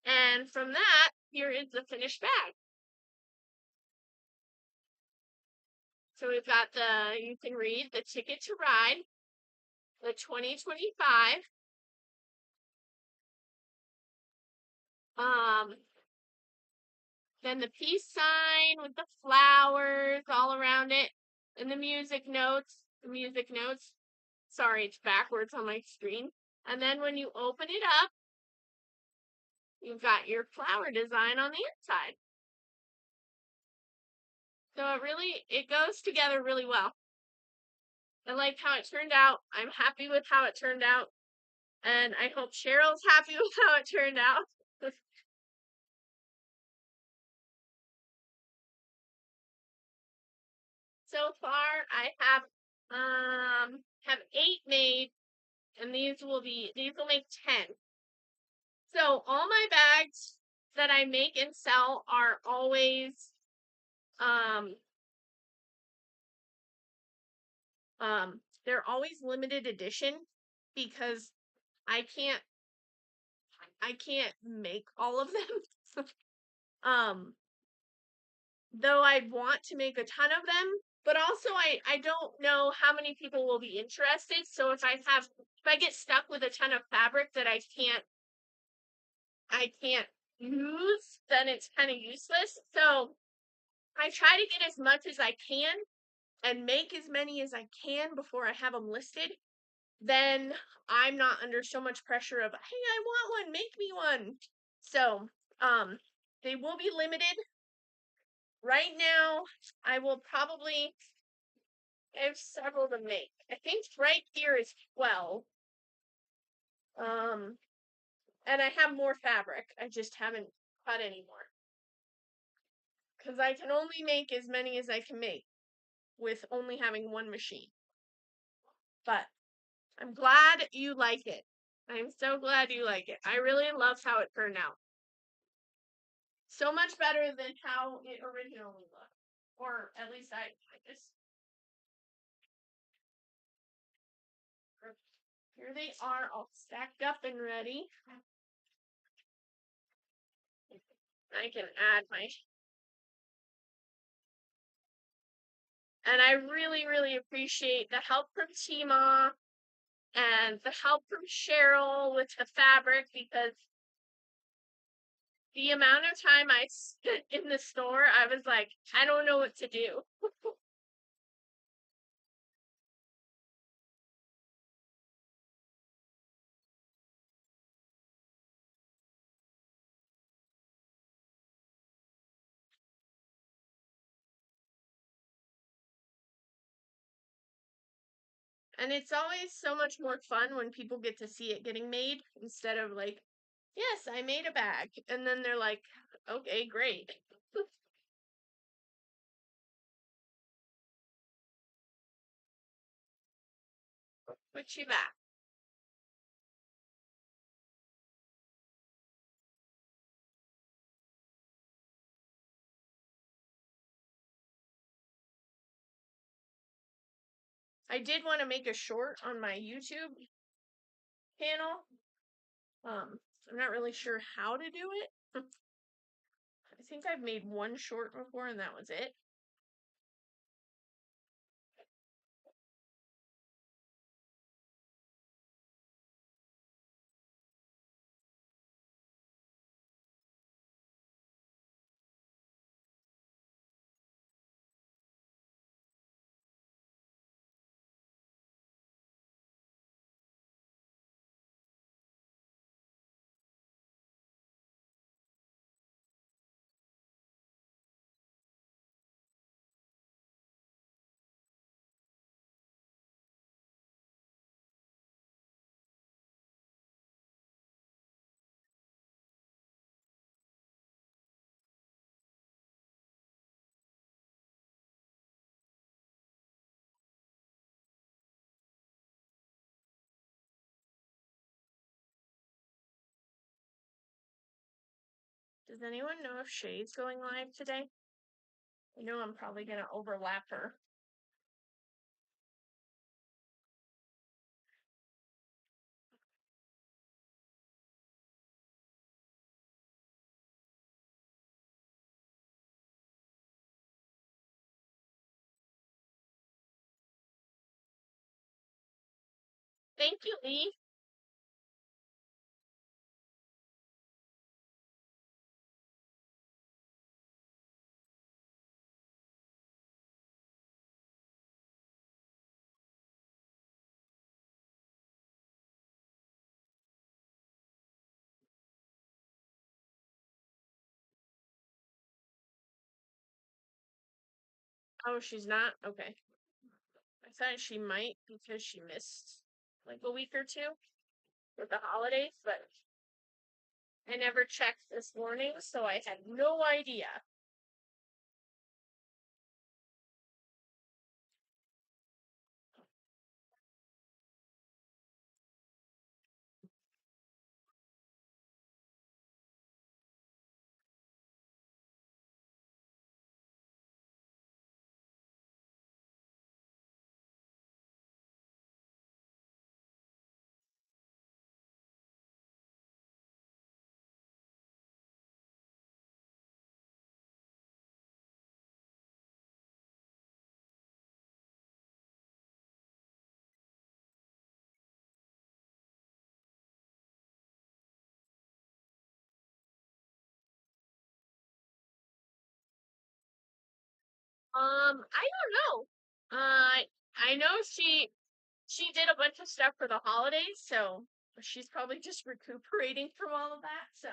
And from that, here is the finished bag. So we've got you can read the Ticket to Ride, the 2025. Then the peace sign with the flowers all around it, and the music notes. Sorry, it's backwards on my screen. And then when you open it up, you've got your flower design on the inside. So it goes together really well. I like how it turned out. I'm happy with how it turned out. And I hope Cheryl's happy with how it turned out. So far I have 8 made, and these will make 10. So all my bags that I make and sell are always they're always limited edition because I can't make all of them. Though I want to make a ton of them, but also I don't know how many people will be interested. So if I get stuck with a ton of fabric that I can't use, then it's kind of useless. So I try to get as much as I can and make as many as I can before I have them listed. Then I'm not under so much pressure of, hey, I want one, make me one. So they will be limited. Right now, I will probably have several to make. I think right here is 12. And I have more fabric. I just haven't cut anymore. Because I can only make as many as I can make with only having one machine. But I'm glad you like it. I'm so glad you like it. I really love how it turned out. So much better than how it originally looked. Or at least I just. Here they are all stacked up and ready. I can add my. And I really, really appreciate the help from Tima and the help from Cheryl with the fabric, because the amount of time I spent in the store, I was like, I don't know what to do. And it's always so much more fun when people get to see it getting made instead of like, yes, I made a bag. And then they're like, okay, great. Put you back. I did want to make a short on my YouTube channel. I'm not really sure how to do it. I think I've made one short before and that was it. Does anyone know if Shay's going live today? I know I'm probably going to overlap her. Thank you, Lee. Oh, she's not? Okay. I thought she might because she missed like a week or two with the holidays, but I never checked this morning, so I had no idea. I don't know. I know she did a bunch of stuff for the holidays, so she's probably just recuperating from all of that. So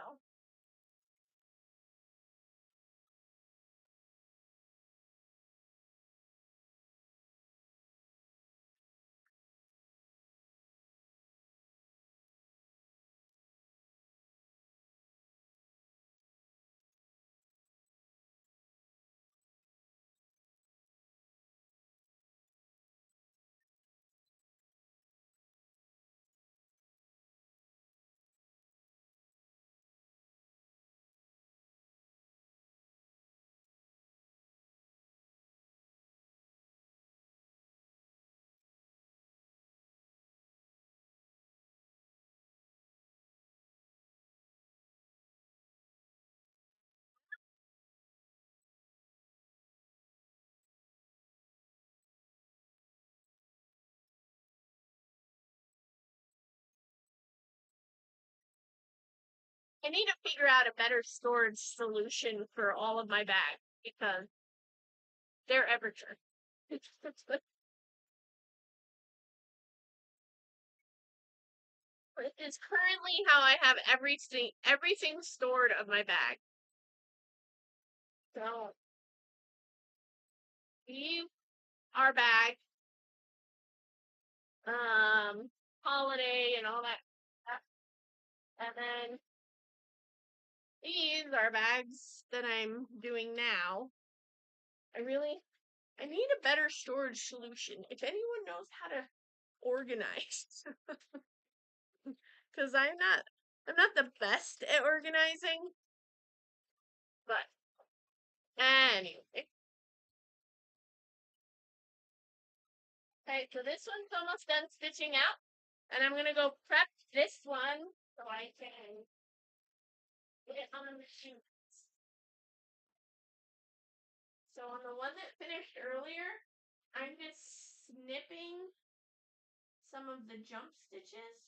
I need to figure out a better storage solution for all of my bags because they're everywhere. It's currently how I have everything stored of my bag. So leave our bag holiday and all that stuff. And then these are bags that I'm doing now. I need a better storage solution. If anyone knows how to organize, because I'm not the best at organizing, but anyway. Okay, so this one's almost done stitching out, and I'm gonna go prep this one so I can get it on the machine. So on the one that finished earlier, I'm just snipping some of the jump stitches.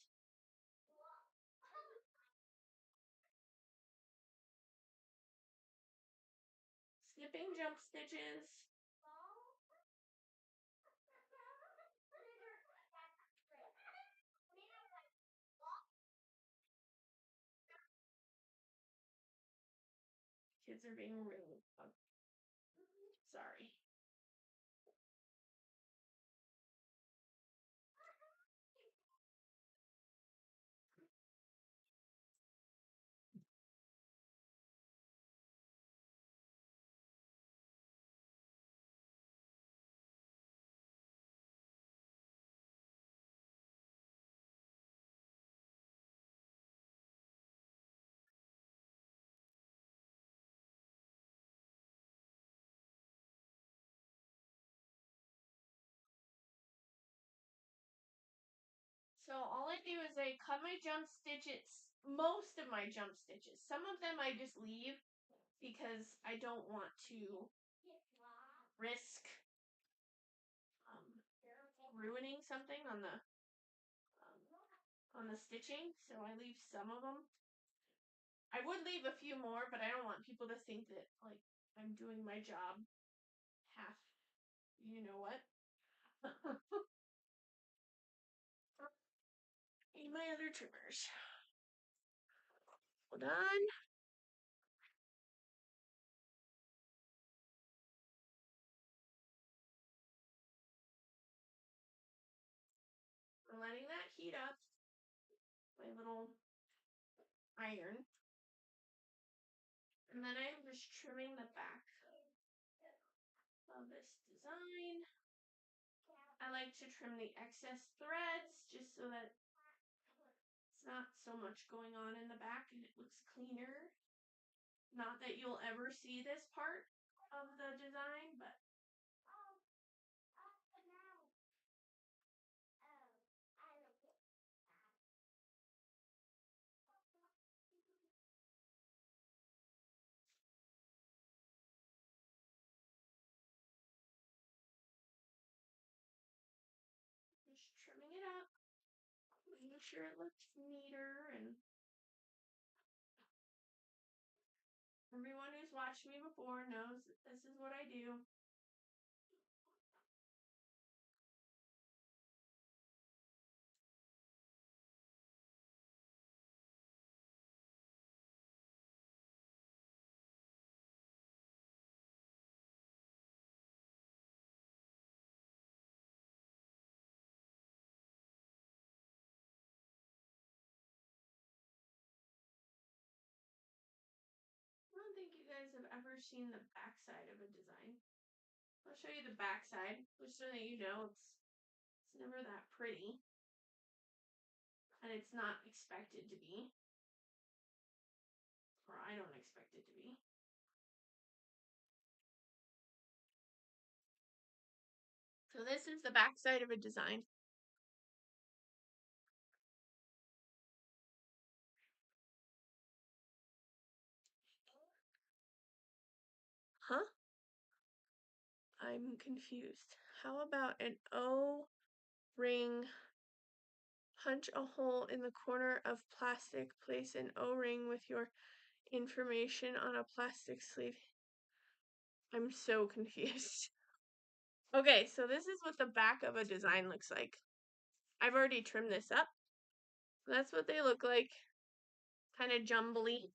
Snipping jump stitches. Kids are being really sorry. So all I do is I cut my jump stitches, most of my jump stitches. Some of them I just leave because I don't want to risk ruining something on the stitching. So I leave some of them. I would leave a few more, but I don't want people to think that like I'm doing my job half. You know what? Need my other trimmers. Hold on. I'm letting that heat up. My little iron. And then I'm just trimming the back of this design. I like to trim the excess threads just so that it's not so much going on in the back and it looks cleaner. Not that you'll ever see this part of the design, but just trimming it up, making sure it looks neater. And everyone who's watched me before knows that this is what I do. I don't think you guys have ever seen the backside of a design. I'll show you the backside, just so that you know it's never that pretty. And it's not expected to be. Or I don't expect it to be. So this is the backside of a design. Huh? I'm confused. How about an O-ring? Punch a hole in the corner of plastic. Place an O-ring with your information on a plastic sleeve. I'm so confused. Okay, so this is what the back of a design looks like. I've already trimmed this up. So that's what they look like. Kind of jumbly.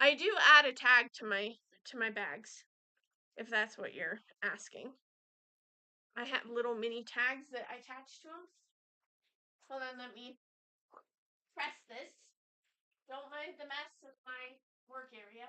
I do add a tag to my bags, if that's what you're asking. I have little mini tags that I attach to them. Hold on, let me press this. Don't mind the mess of my work area.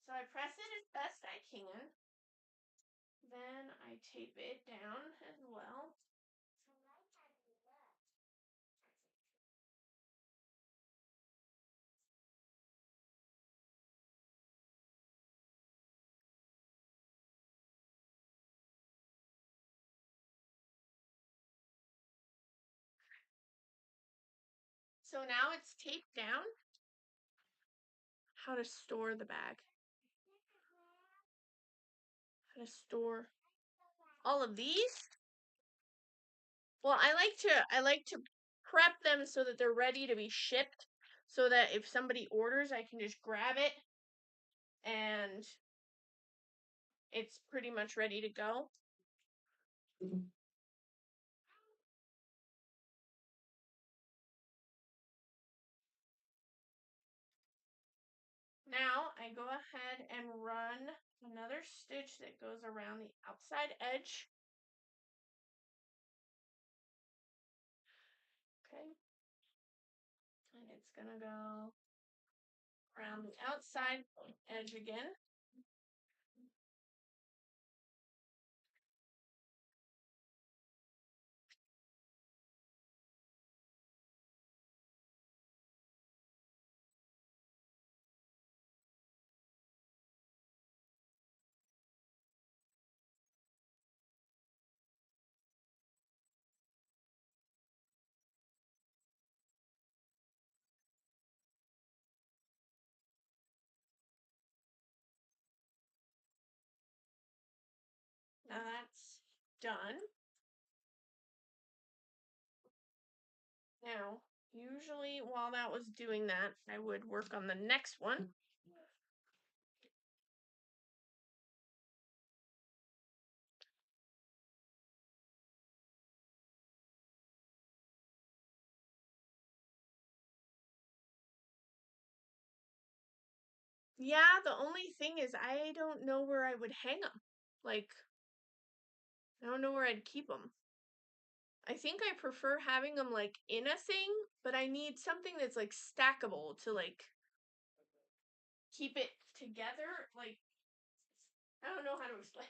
So I press it as best I can. Then I tape it down as well. So now it's taped down. How to store the bag. How to store all of these. Well, I like to prep them so that they're ready to be shipped, so that if somebody orders, I can just grab it and it's pretty much ready to go. Now I go ahead and run another stitch that goes around the outside edge. Okay. And it's gonna go around the outside edge again. Now that's done. Now, usually while that was doing that, I would work on the next one. Yeah, the only thing is I don't know where I would hang them. Like, I don't know where I'd keep them. I think I prefer having them like in a thing, but I need something that's like stackable to like keep it together. Like, I don't know how to explain.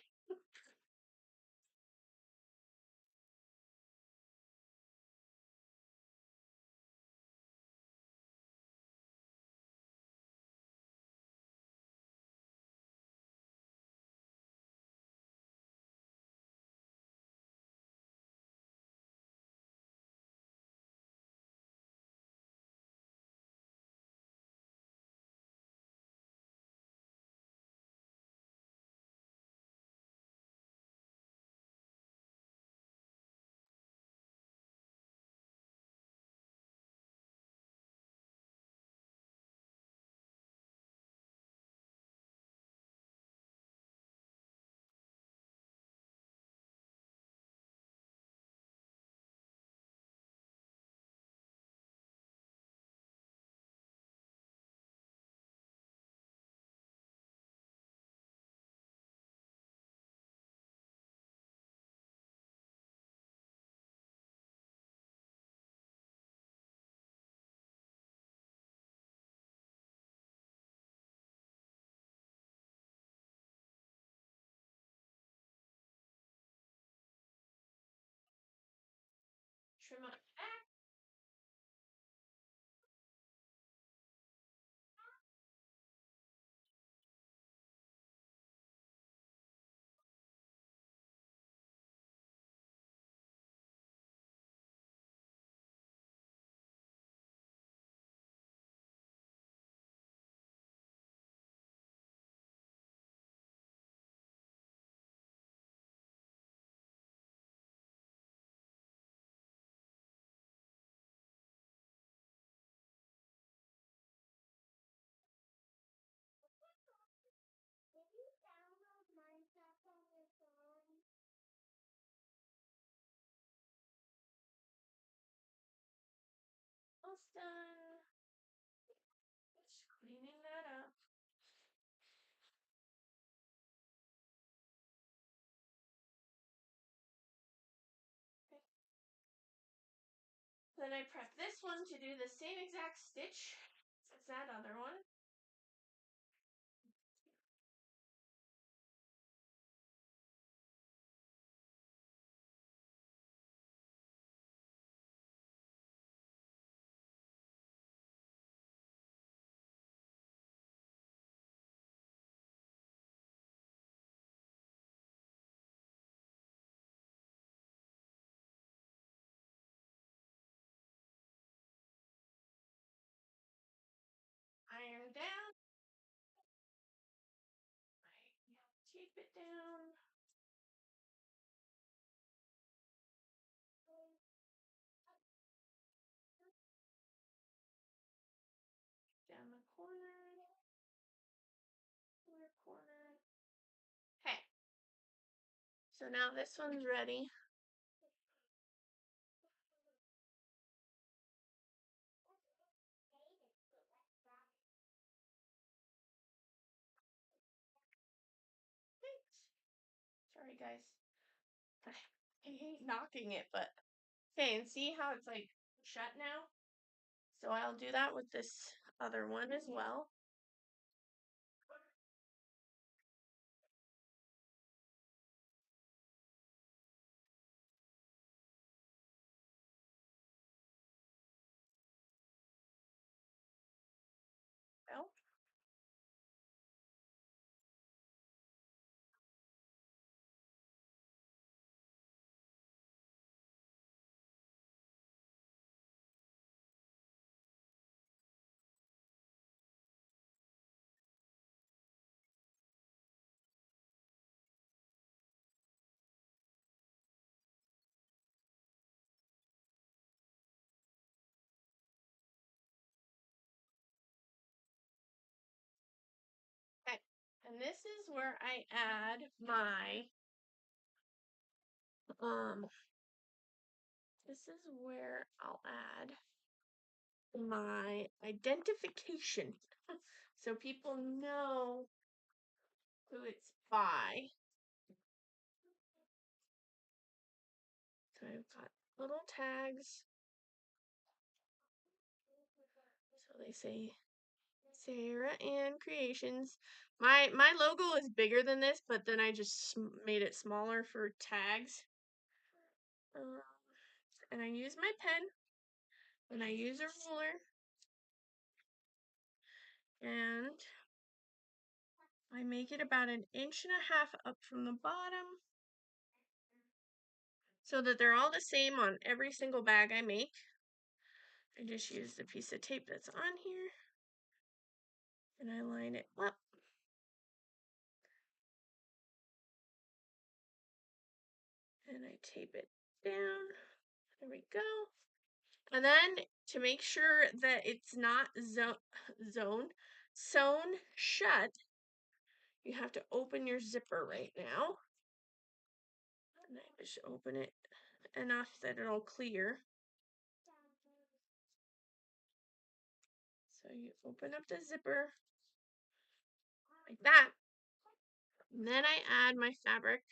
then I prep this one to do the same exact stitch as that other one. Iron down. Tape it down. Down the corner. Corner. Okay. So now this one's ready. Sorry, guys. I hate knocking it, but okay, and see how it's like shut now? So I'll do that with this other one as well. Well, okay. And this is where I add my this is where I'll add my identification so people know who it's by. So I've got little tags. So they say Sarah Ann Creations. My logo is bigger than this, but then I just made it smaller for tags. And I use my pen, and I use a ruler, and I make it about 1.5 inches up from the bottom so that they're all the same on every single bag I make. I just use the piece of tape that's on here, and I line it up. And I tape it down. There we go. And then to make sure that it's not sewn shut, you have to open your zipper right now. And I just open it enough that it'll clear. So you open up the zipper like that. And then I add my fabric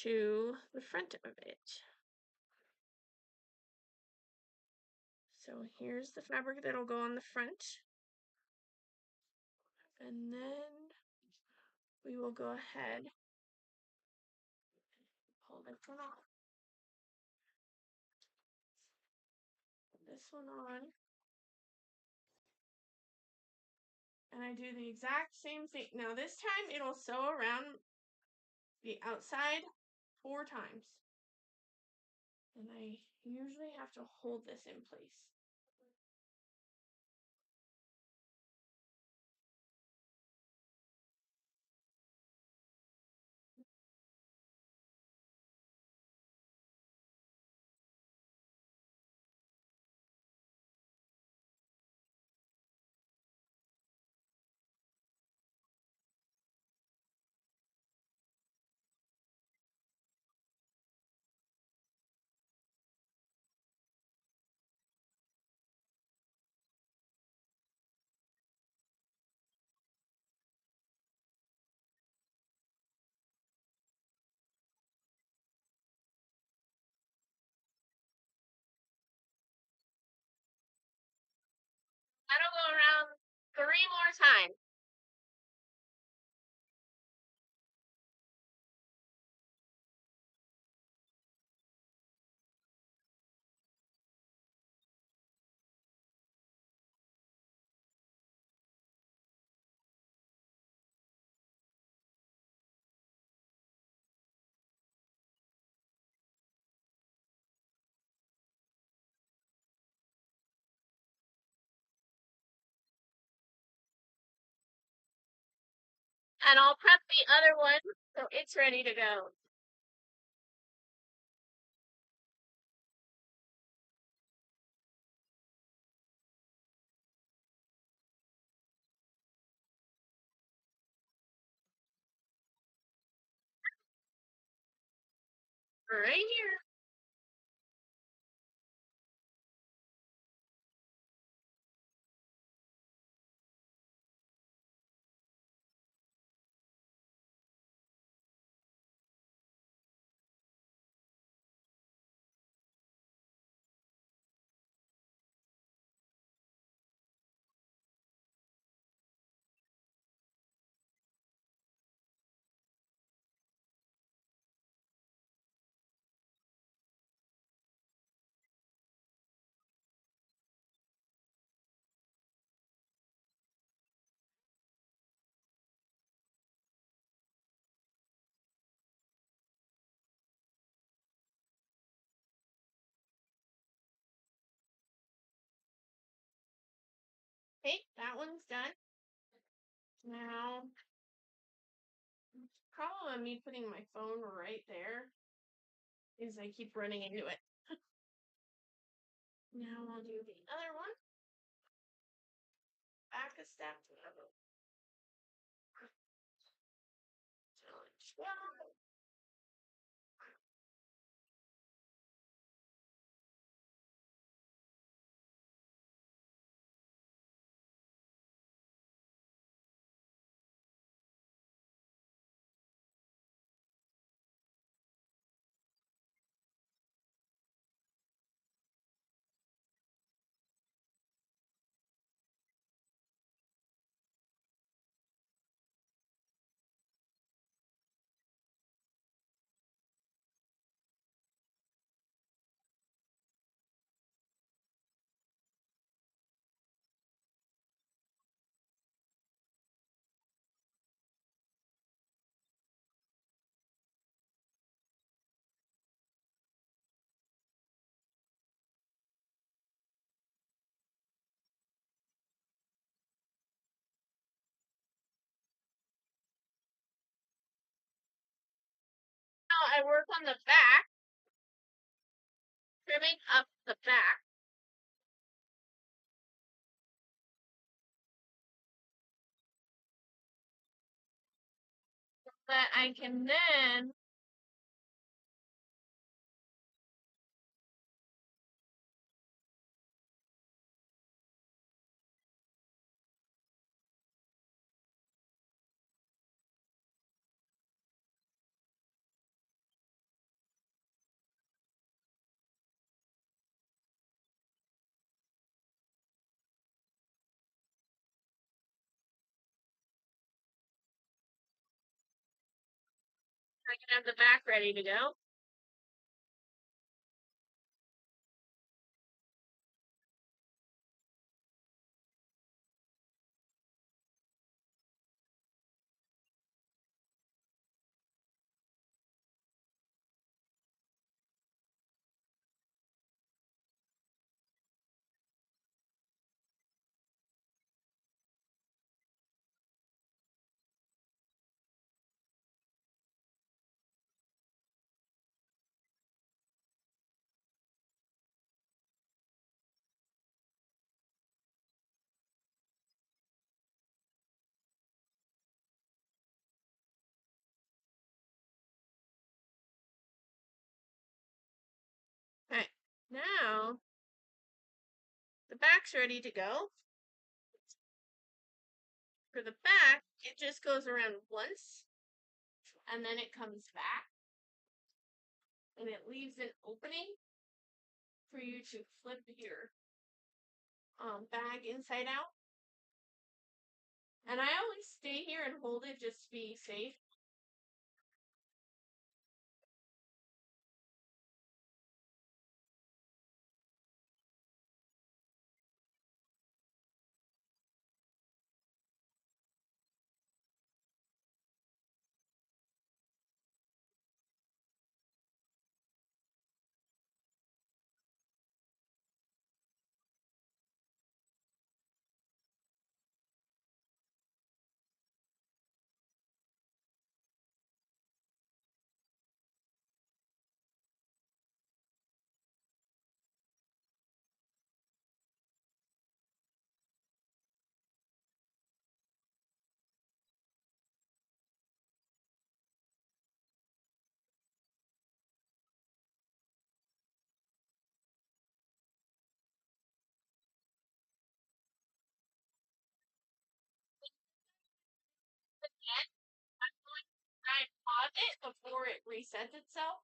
to the front of it. So here's the fabric that'll go on the front. And then we will go ahead and pull this one off. Put this one on. And I do the exact same thing. Now this time it'll sew around the outside 4 times. And I usually have to hold this in place. I'll go around 3 more times. And I'll prep the other one so it's ready to go. Right here. Okay, that one's done. Now, problem of me putting my phone right there is I keep running into it. Now I'll do the other one. Back a step. Now I work on the back, trimming up the back. That I can then I can have the back ready to go. Okay, now the back's ready to go. For the back, it just goes around once and then it comes back and it leaves an opening for you to flip your bag inside out. And I always stay here and hold it just to be safe. Again, I'm going to try and pause it before it resets itself.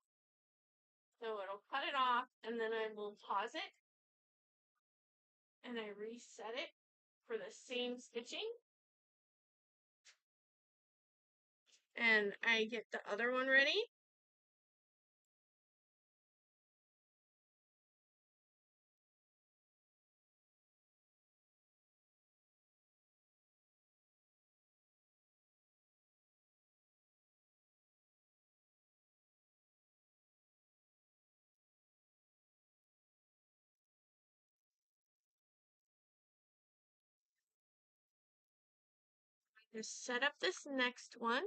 So it'll cut it off, and then I will pause it, and I reset it for the same stitching. And I get the other one ready. Just set up this next one.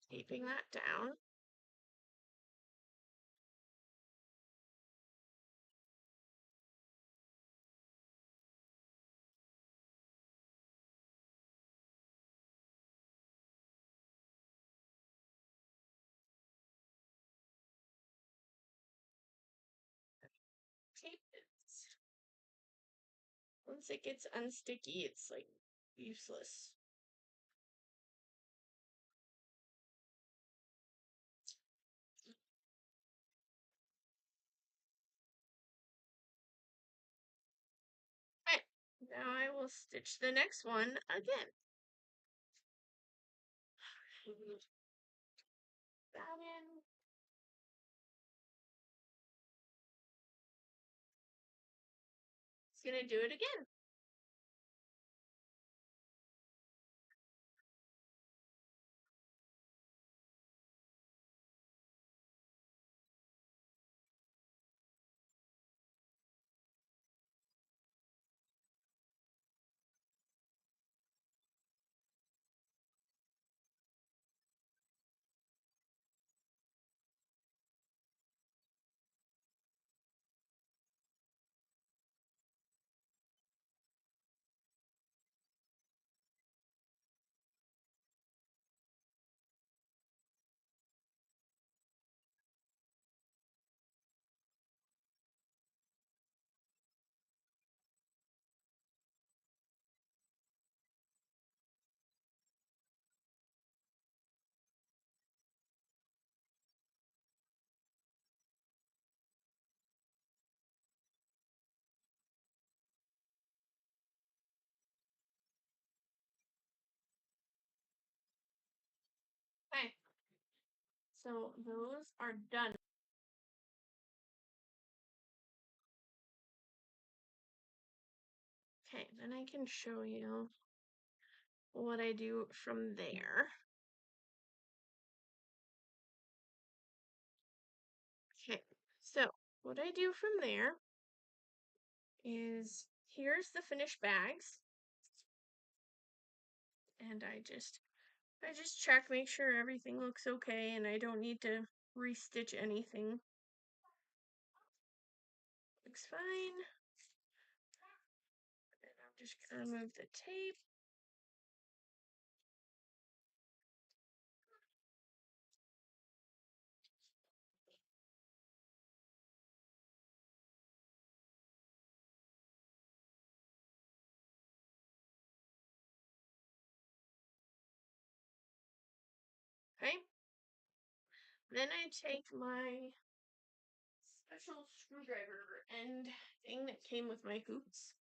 Taping that down. Tape it. Once it gets unsticky, it's like useless. Okay, now I will stitch the next one again. That in. It's gonna do it again. Okay, so those are done. Okay, then I can show you what I do from there. Okay, so what I do from there is here's the finished bags, and I just check, make sure everything looks okay, and I don't need to restitch anything. Looks fine. And I'm just gonna remove the tape. Okay. Then I take my special screwdriver end thing that came with my hoops.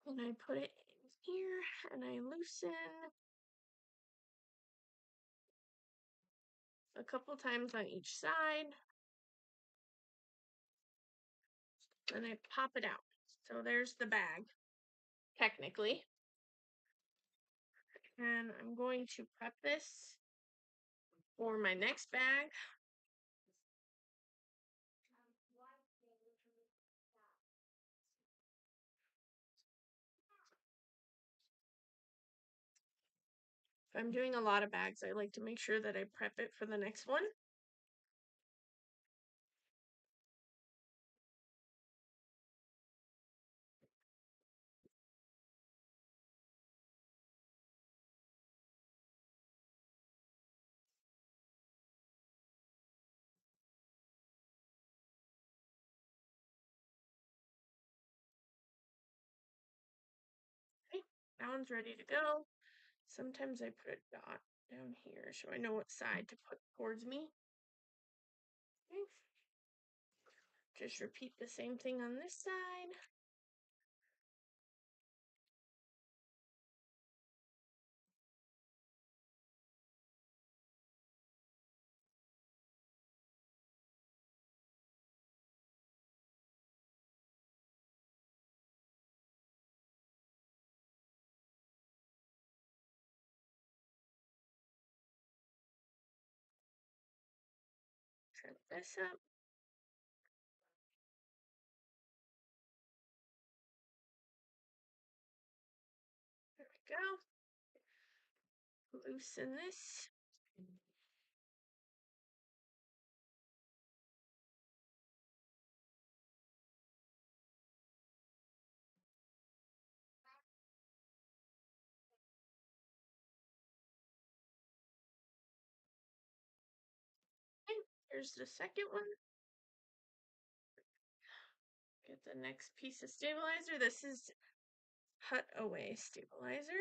And I put it in here and I loosen a couple times on each side. And I pop it out. So there's the bag, technically. And I'm going to prep this for my next bag. If I'm doing a lot of bags, I like to make sure that I prep it for the next one. Okay, that one's ready to go. Sometimes I put a dot down here so I know what side to put towards me. Okay. Just repeat the same thing on this side. Trim this up. There we go. Loosen this. Okay, here's the second one. Get the next piece of stabilizer. This is Hut Away stabilizer.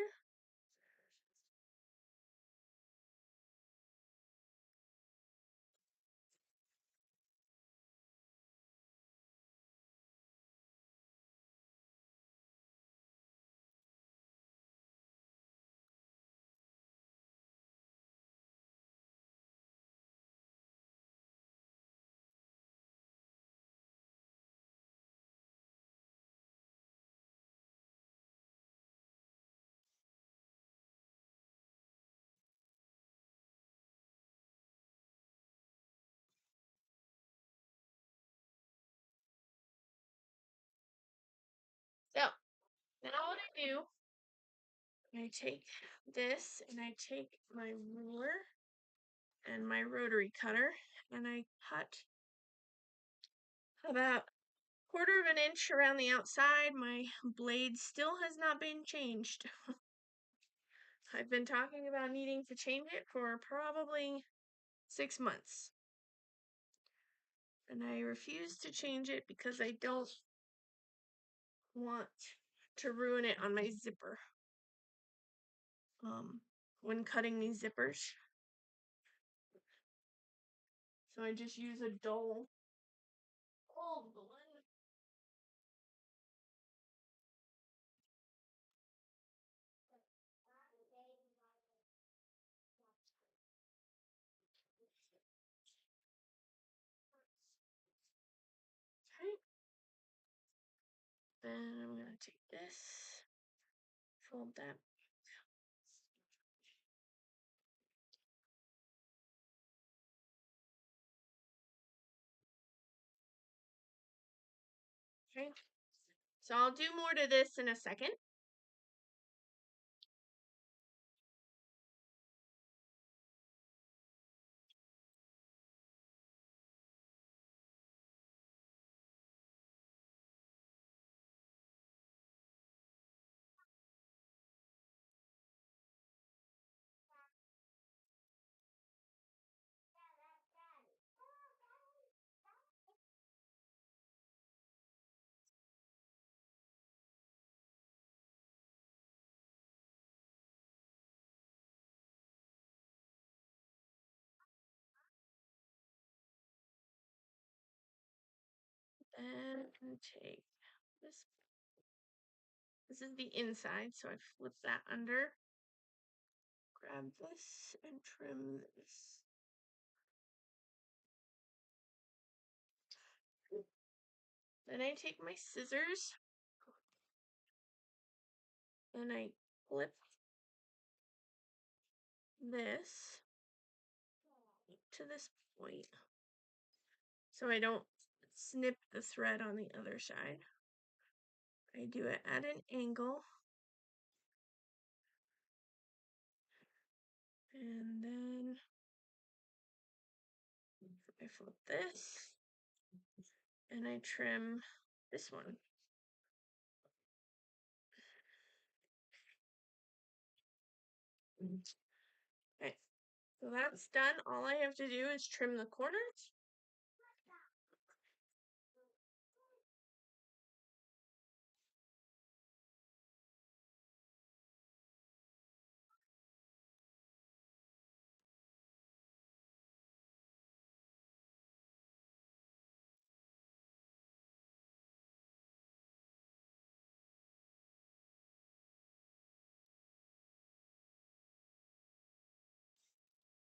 So now what I do, I take this and I take my ruler and my rotary cutter and I cut about 1/4 of an inch around the outside. My blade still has not been changed. I've been talking about needing to change it for probably 6 months. And I refuse to change it because I don't want to ruin it on my zipper. When cutting these zippers. So I just use a dull old one. Okay. Then I'm gonna take this, fold that. Okay. So I'll do more to this in a second. then take this. This is the inside, so I flip that under. Grab this and trim this. Then I take my scissors and I flip this to this point so I don't snip the thread on the other side. I do it at an angle. And then I flip this and I trim this one. Okay, so that's done. All I have to do is trim the corners.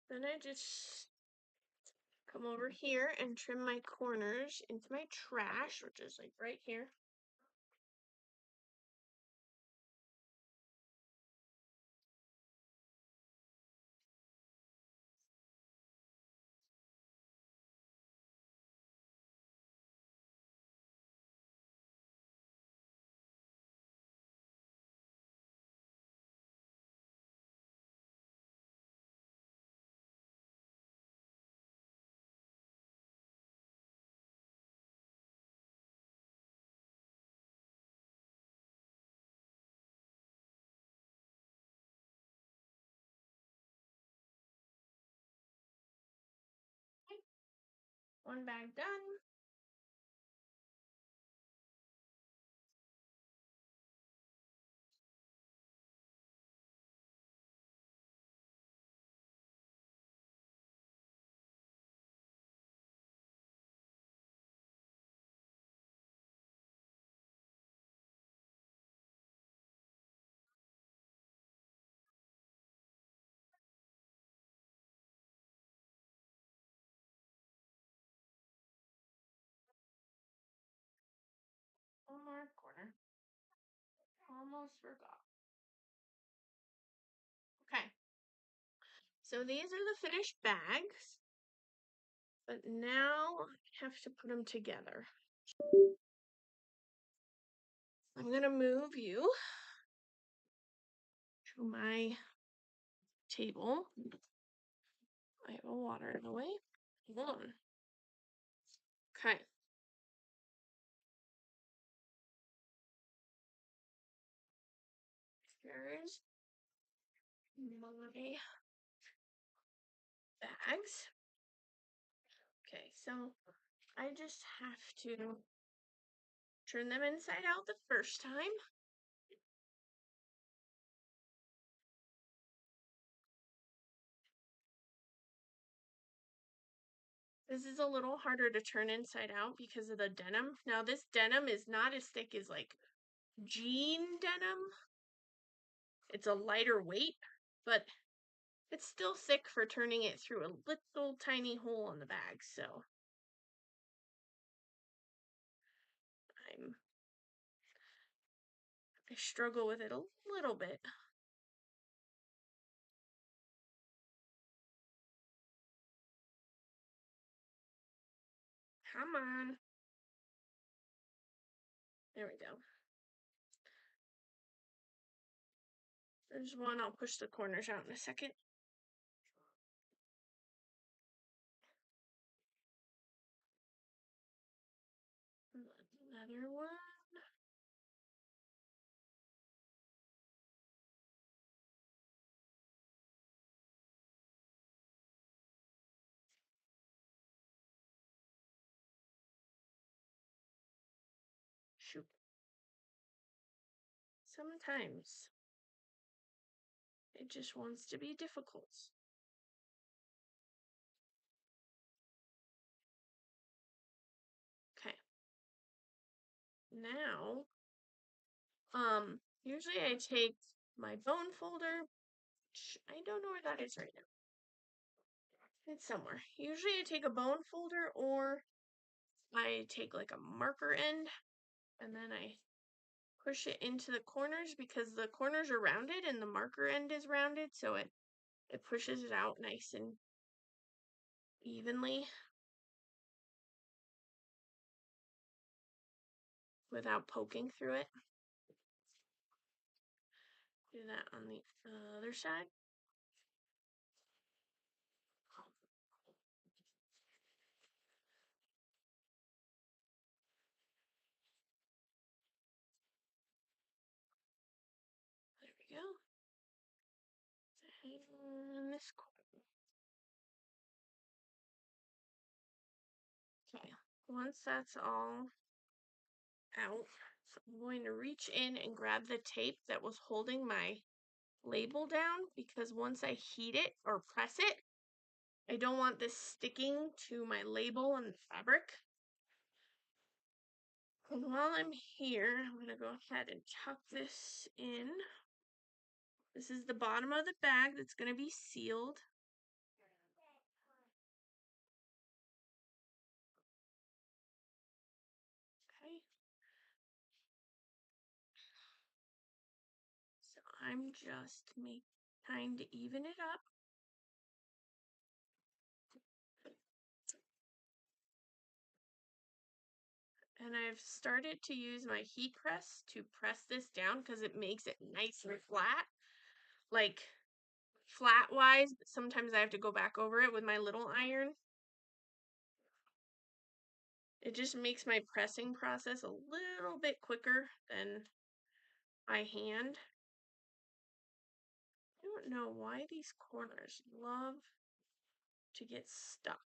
Then I just come over here and trim my corners into my trash, which is like right here. One bag done. One more corner. Almost forgot. Okay. So these are the finished bags. But now I have to put them together. I'm going to move you to my table. I have a water in the way. Hold on. Okay. Here's my bags. Okay, so I just have to turn them inside out the first time. This is a little harder to turn inside out because of the denim. Now, this denim is not as thick as like jean denim. It's a lighter weight, but it's still thick for turning it through a little tiny hole in the bag, so I struggle with it a little bit. Come on. There we go. There's one. I'll push the corners out in a second. Another one. Shoot. Sometimes it just wants to be difficult. Okay. now, usually I take my bone folder, which I don't know where that is right now. It's somewhere. Usually I take a bone folder or I take like a marker end and then I push it into the corners because the corners are rounded and the marker end is rounded, so it pushes it out nice and evenly without poking through it. Do that on the other side. There we go. And this corner. Okay, once that's all out, so I'm going to reach in and grab the tape that was holding my label down because once I heat it or press it, I don't want this sticking to my label and the fabric. And while I'm here, I'm going to go ahead and tuck this in. This is the bottom of the bag that's going to be sealed. Okay. So I'm just trying to even it up. And I've started to use my heat press to press this down because it makes it nice and flat. Like flat wise, but sometimes I have to go back over it with my little iron. It just makes my pressing process a little bit quicker than by hand. I don't know why these corners love to get stuck.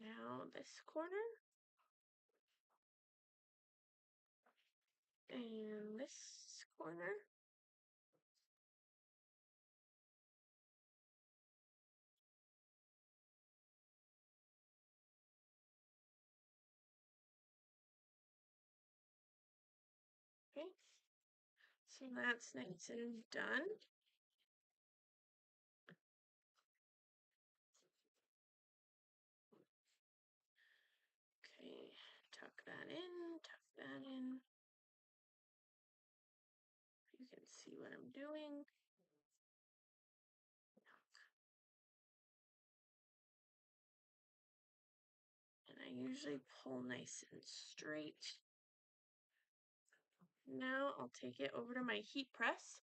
Now this corner. And this corner. Okay. So that's nice and done. Okay, tuck that in, tuck that in. You can see what I'm doing. And I usually pull nice and straight. Now I'll take it over to my heat press.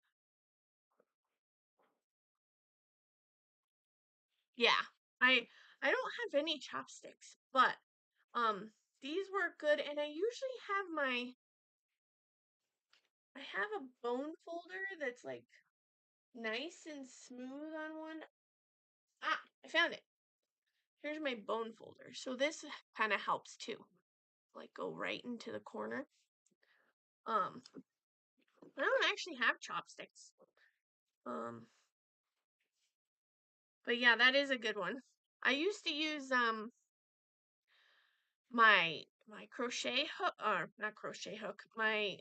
Yeah, I don't have any chopsticks, but these work good, and I usually have I have a bone folder that's like nice and smooth on one. Ah, I found it. Here's my bone folder. So this kind of helps too. Like go right into the corner. I don't actually have chopsticks. Um, but yeah, that is a good one. I used to use my crochet hook, or not crochet hook, my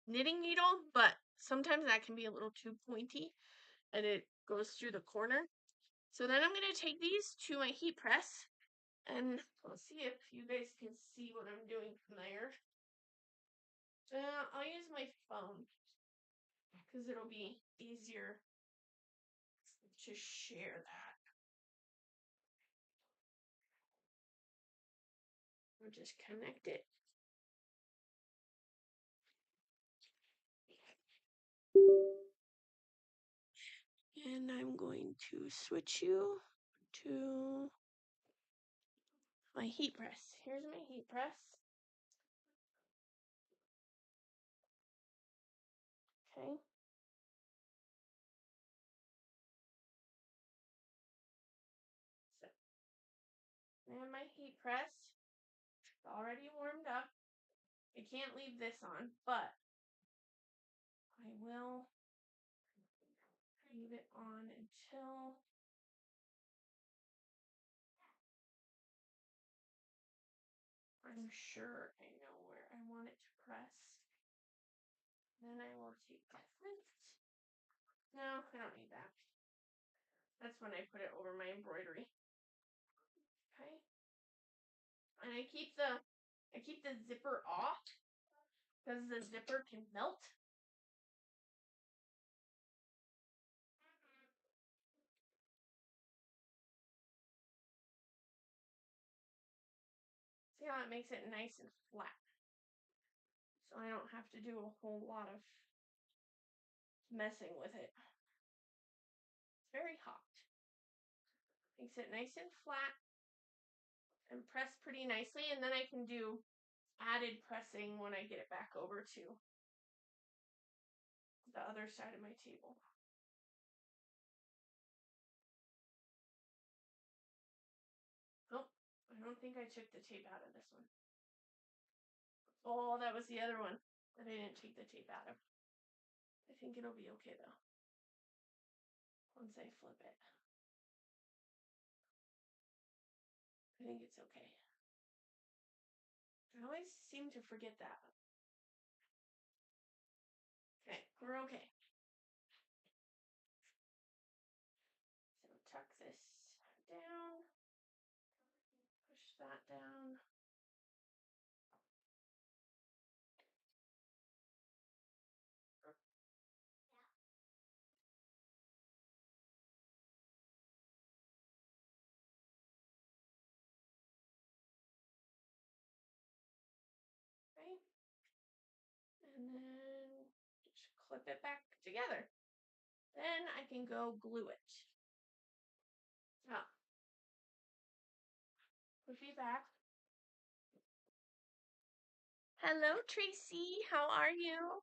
knitting needle, but sometimes that can be a little too pointy and it goes through the corner. So then I'm going to take these to my heat press and let's see if you guys can see what I'm doing from there. I'll use my phone because it'll be easier to share that. I'll just connect it. And I'm going to switch you to my heat press. Here's my heat press. Okay. So, I have my heat press. It's already warmed up. I can't leave this on, but I will leave it on until I'm sure I know where I want it to press. Then I will take that lint. No, I don't need that. That's when I put it over my embroidery. Okay. And I keep the zipper off because the zipper can melt. See how it makes it nice and flat. So I don't have to do a whole lot of messing with it. It's very hot. Makes it nice and flat and press pretty nicely, and then I can do added pressing when I get it back over to the other side of my table. Oh, I don't think I took the tape out of this one. Oh, that was the other one that I didn't take the tape out of. I think it'll be okay though. Once I flip it. I think it's okay. I always seem to forget that. Okay, we're okay. So tuck this down. Push that down. Right? And then just clip it back together. Then I can go glue it. Ah, we'll be back. Hello, Tracy. How are you?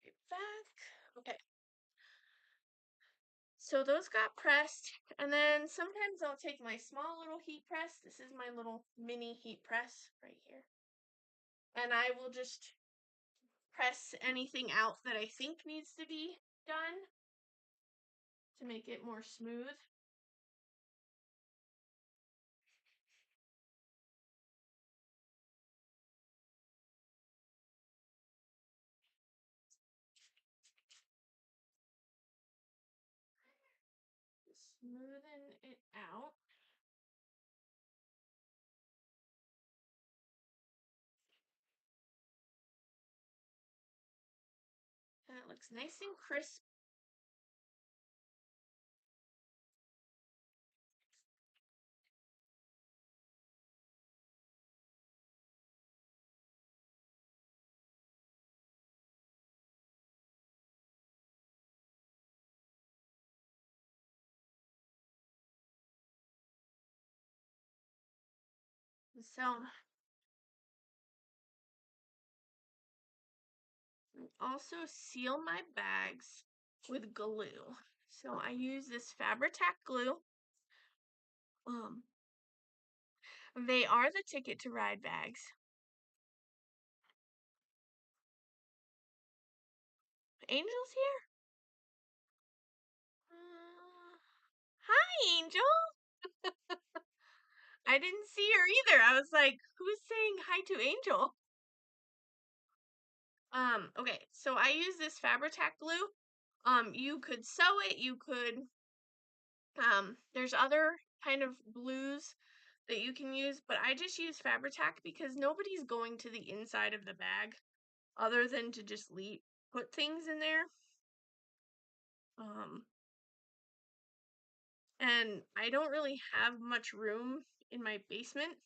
Get back. Okay. So those got pressed, and then sometimes I'll take my small little heat press. This is my little mini heat press right here. And I will just press anything out that I think needs to be done to make it more smooth. Smoothen it out. That looks nice and crisp. So also seal my bags with glue. So I use this Fabri-Tac glue. They are the Ticket to Ride bags. Angel's here? Hi, Angel. I didn't see her either. I was like, who's saying hi to Angel? Okay, so I use this Fabri-Tac glue. You could sew it, you could, there's other kind of glues that you can use, but I just use Fabri-Tac because nobody's going to the inside of the bag other than to just put things in there. And I don't really have much room in my basement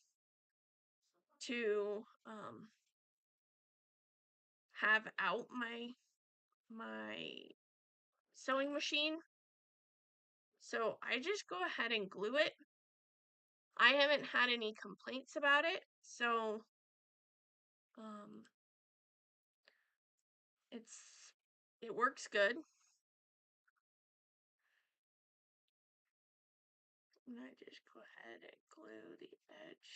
to have out my sewing machine. So I just go ahead and glue it. I haven't had any complaints about it, so it works good. And I just go ahead and glue the edge.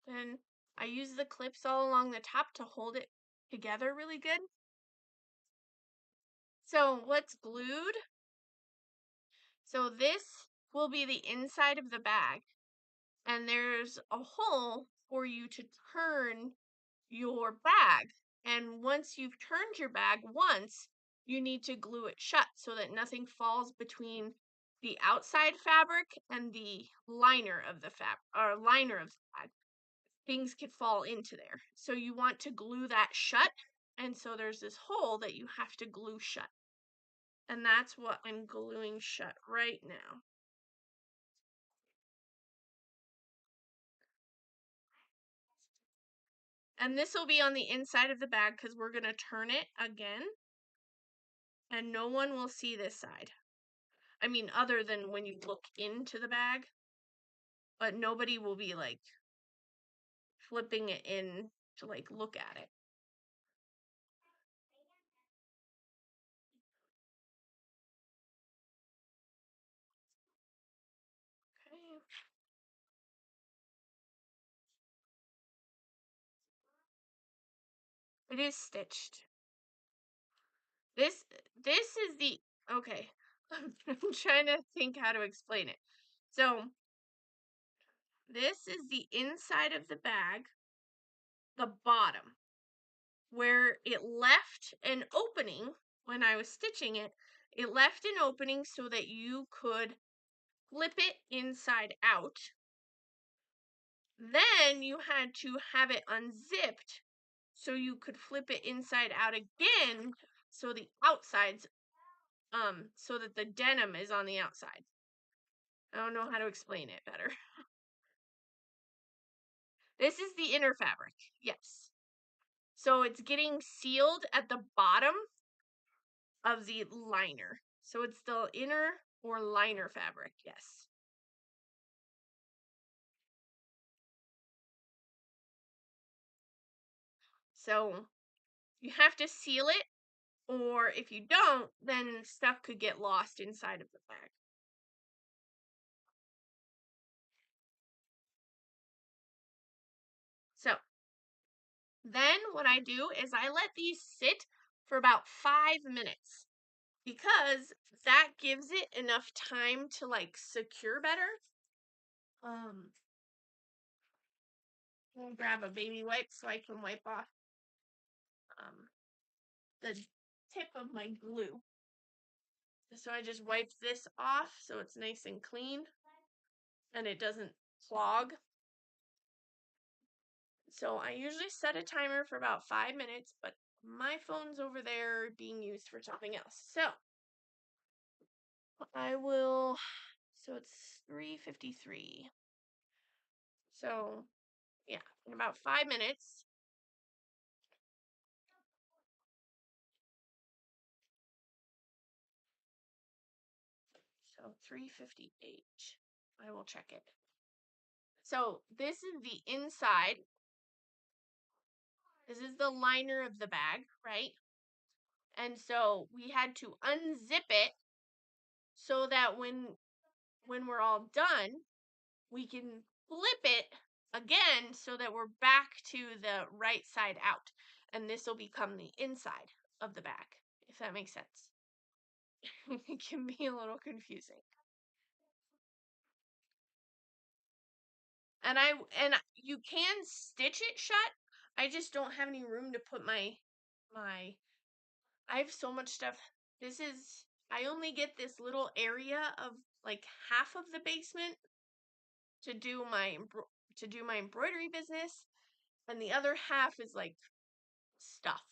Then I use the clips all along the top to hold it together really good. So what's glued? So this will be the inside of the bag, and there's a hole for you to turn your bag. And once you've turned your bag once, you need to glue it shut so that nothing falls between the outside fabric and the liner of the liner of the bag. Things could fall into there. So you want to glue that shut. And so there's this hole that you have to glue shut. And that's what I'm gluing shut right now. And this will be on the inside of the bag because we're going to turn it again. And no one will see this side. I mean, other than when you look into the bag. But nobody will be like flipping it in to like look at it. Okay. It is stitched. This is the okay. I'm trying to think how to explain it. So this is the inside of the bag, the bottom, where it left an opening when I was stitching it. It left an opening so that you could flip it inside out. Then you had to have it unzipped so you could flip it inside out again so the outsides so that the denim is on the outside. I don't know how to explain it better. This is the inner fabric. Yes. So it's getting sealed at the bottom of the liner. So it's the inner or liner fabric. Yes. So you have to seal it, or if you don't, then stuff could get lost inside of the bag. So then what I do is I let these sit for about 5 minutes because that gives it enough time to like secure better. I'll grab a baby wipe so I can wipe off the tip of my glue. So I just wipe this off so it's nice and clean and it doesn't clog. So I usually set a timer for about 5 minutes, but my phone's over there being used for something else. So I will, so it's 3:53. So yeah, in about 5 minutes. So 3:58. I will check it. So this is the inside. This is the liner of the bag, right? And so we had to unzip it so that when we're all done, we can flip it again so that we're back to the right side out. And this will become the inside of the bag, if that makes sense. It can be a little confusing. And you can stitch it shut. I just don't have any room to put my I have so much stuff. I only get this little area of like half of the basement to do my embroidery business, and the other half is like stuff.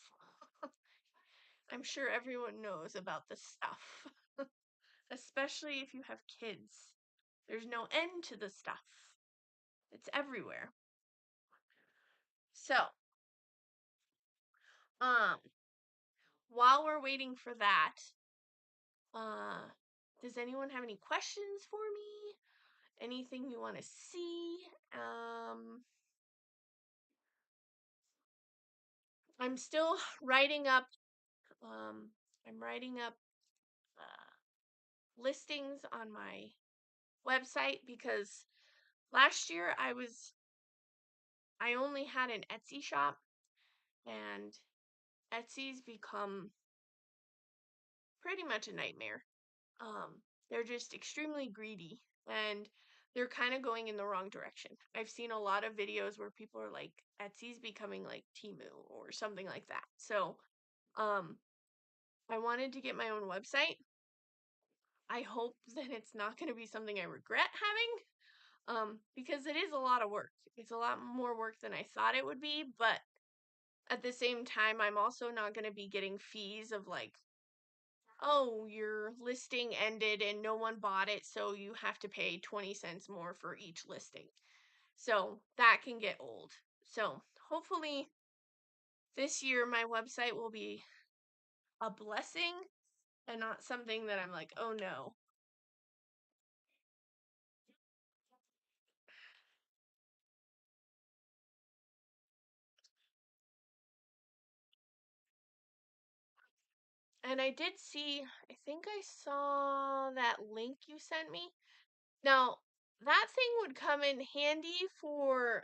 I'm sure everyone knows about the stuff, especially if you have kids. There's no end to the stuff. It's everywhere. So, um, while we're waiting for that, does anyone have any questions for me? Anything you want to see? I'm still writing up. I'm writing up listings on my website because last year I was I only had an Etsy shop, and Etsy's become pretty much a nightmare. They're just extremely greedy, and they're kind of going in the wrong direction. I've seen a lot of videos where people are like, Etsy's becoming like Temu or something like that. So, I wanted to get my own website. I hope that it's not going to be something I regret having, because it is a lot of work. It's a lot more work than I thought it would be, but at the same time, I'm also not going to be getting fees of like, oh, your listing ended and no one bought it, so you have to pay 20 cents more for each listing. So that can get old. So hopefully this year my website will be a blessing and not something that I'm like, oh no. And I did see, I think I saw that link you sent me. Now, that thing would come in handy for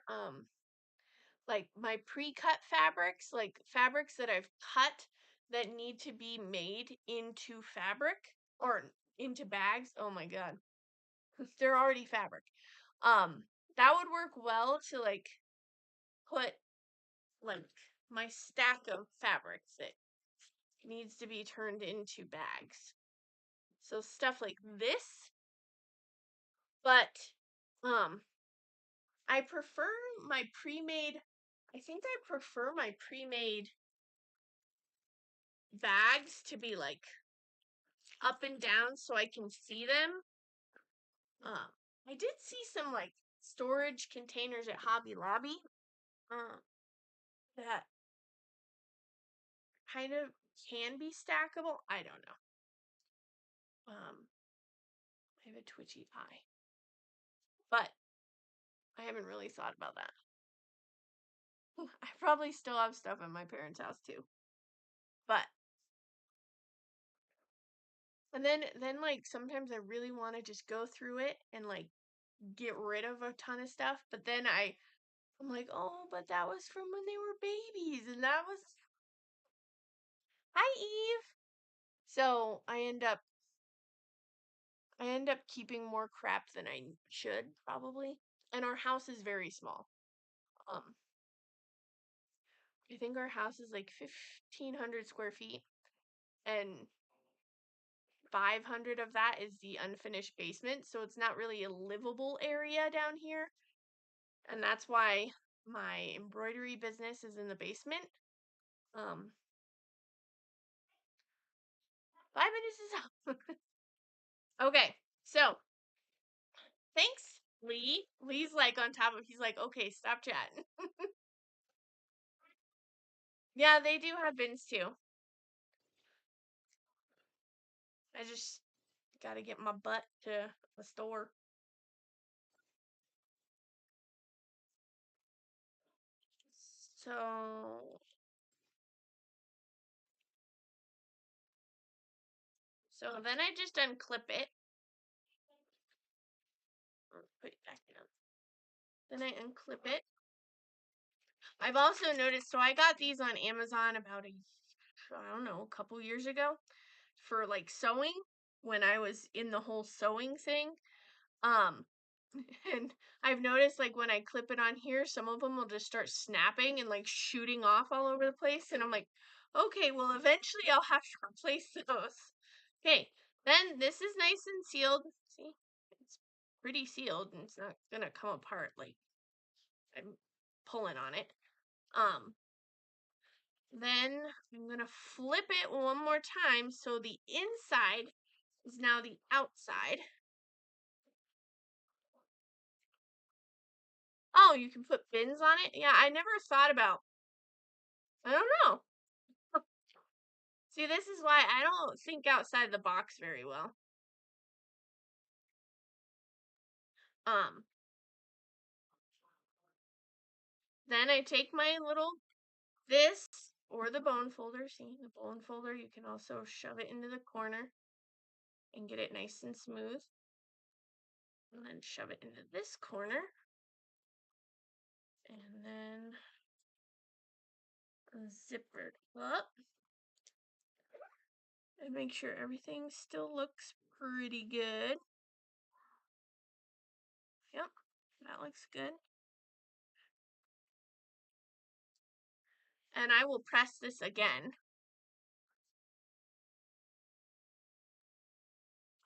like my pre-cut fabrics, like fabrics that I've cut that need to be made into fabric or into bags. Oh my god. They're already fabric. That would work well to like put like my stack of fabrics that needs to be turned into bags. So stuff like this, but um I prefer my pre-made I think I prefer my pre-made bags to be like up and down so I can see them. Um, I did see some like storage containers at Hobby Lobby that kind of can be stackable. I don't know. I have a twitchy eye, but I haven't really thought about that. I probably still have stuff in my parents' house too, but and then like sometimes I really want to just go through it and like get rid of a ton of stuff, but then I'm like, oh, but that was from when they were babies, and that was hi Eve. So I end up keeping more crap than I should probably. And our house is very small. Um, I think our house is like 1,500 square feet, and 500 of that is the unfinished basement. So it's not really a livable area down here. And that's why my embroidery business is in the basement. Um, 5 minutes is up. Okay, so thanks, Lee. Lee's like on top of. He's like, okay, stop chatting. Yeah, they do have bins too. I just gotta get my butt to the store. So, so then I just unclip it. Or put it back down. Then I unclip it. I've also noticed, so I got these on Amazon about I don't know, a couple years ago for like sewing when I was in the whole sewing thing. Um, and I've noticed like when I clip it on here, some of them will just start snapping and like shooting off all over the place. And I'm like, okay, well, eventually I'll have to replace those. Okay, then this is nice and sealed. See, it's pretty sealed and it's not gonna come apart like I'm pulling on it. Um, then I'm gonna flip it one more time so the inside is now the outside. Oh, you can put bins on it? Yeah, I never thought about. I don't know. See, this is why I don't think outside the box very well. Um, then I take my little this or the bone folder. See, the bone folder, you can also shove it into the corner and get it nice and smooth. And then shove it into this corner. And then zipper it up. And make sure everything still looks pretty good. Yep, that looks good. And I will press this again.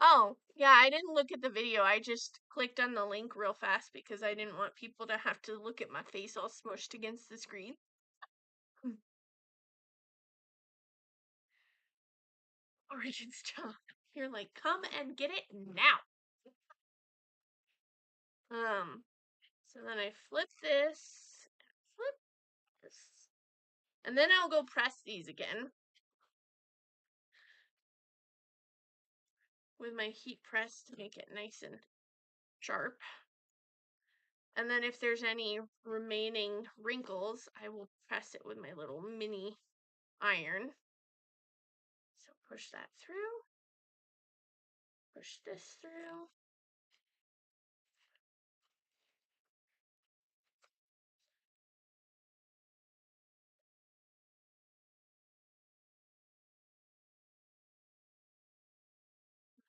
Oh, yeah, I didn't look at the video. I just clicked on the link real fast because I didn't want people to have to look at my face all smushed against the screen. Origin stuff. You're like, come and get it now. So then I flip this, flip this, and then I'll go press these again with my heat press to make it nice and sharp. And then if there's any remaining wrinkles, I will press it with my little mini iron. So push that through, push this through.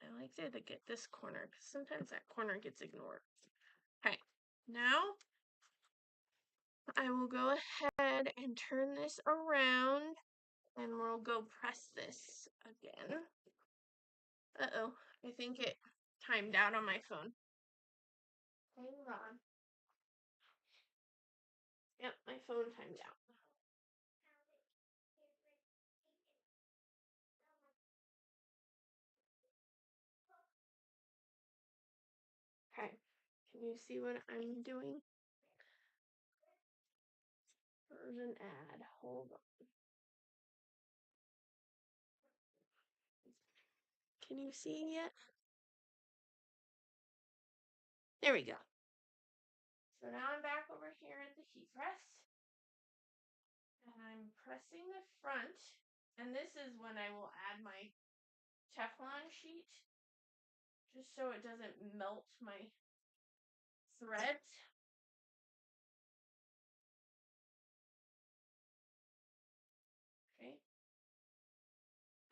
I like to get this corner because sometimes that corner gets ignored. Okay, now I will go ahead and turn this around and we'll go press this again. Uh-oh, I think it timed out on my phone. Hold on. Yep, my phone timed out. Okay, can you see what I'm doing? Version add, hold on. Can you see yet? There we go. So now I'm back over here at the heat press. And I'm pressing the front. And this is when I will add my Teflon sheet. Just so it doesn't melt my threads. Okay.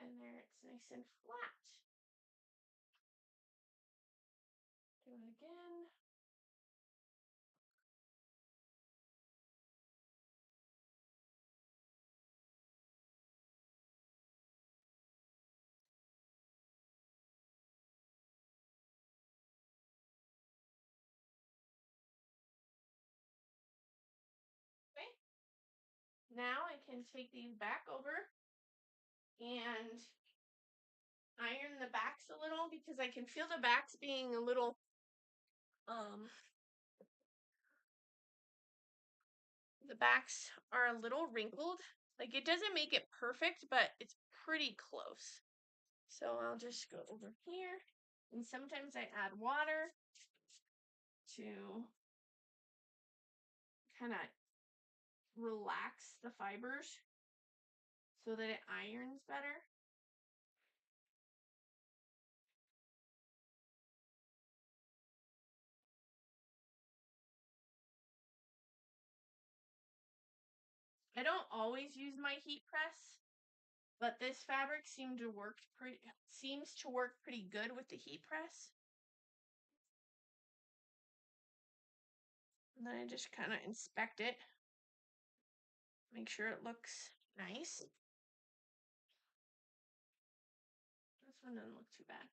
And there it's nice and flat. Do it again. Okay. Now I can take these back over and iron the backs a little because I can feel the backs being a little the backs are a little wrinkled. Like it doesn't make it perfect, but it's pretty close. So I'll just go over here and sometimes I add water to kind of relax the fibers so that it irons better. I don't always use my heat press, but this fabric seems to work pretty good with the heat press. And then I just kind of inspect it, make sure it looks nice. This one doesn't look too bad.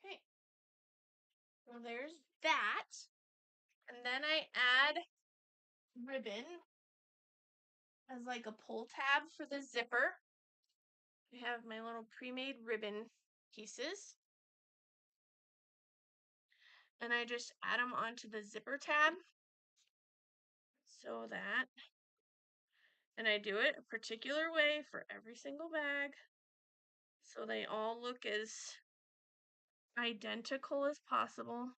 Okay, well there's that. And then I add ribbon as like a pull tab for the zipper. I have my little pre-made ribbon pieces. And I just add them onto the zipper tab. So that, and I do it a particular way for every single bag. So they all look as identical as possible.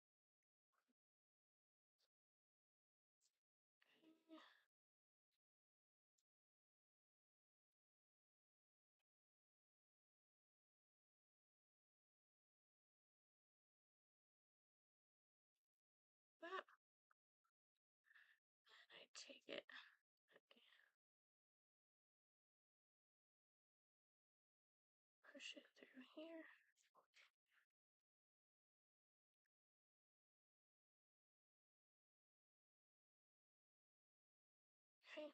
take it. Push it through here. Okay.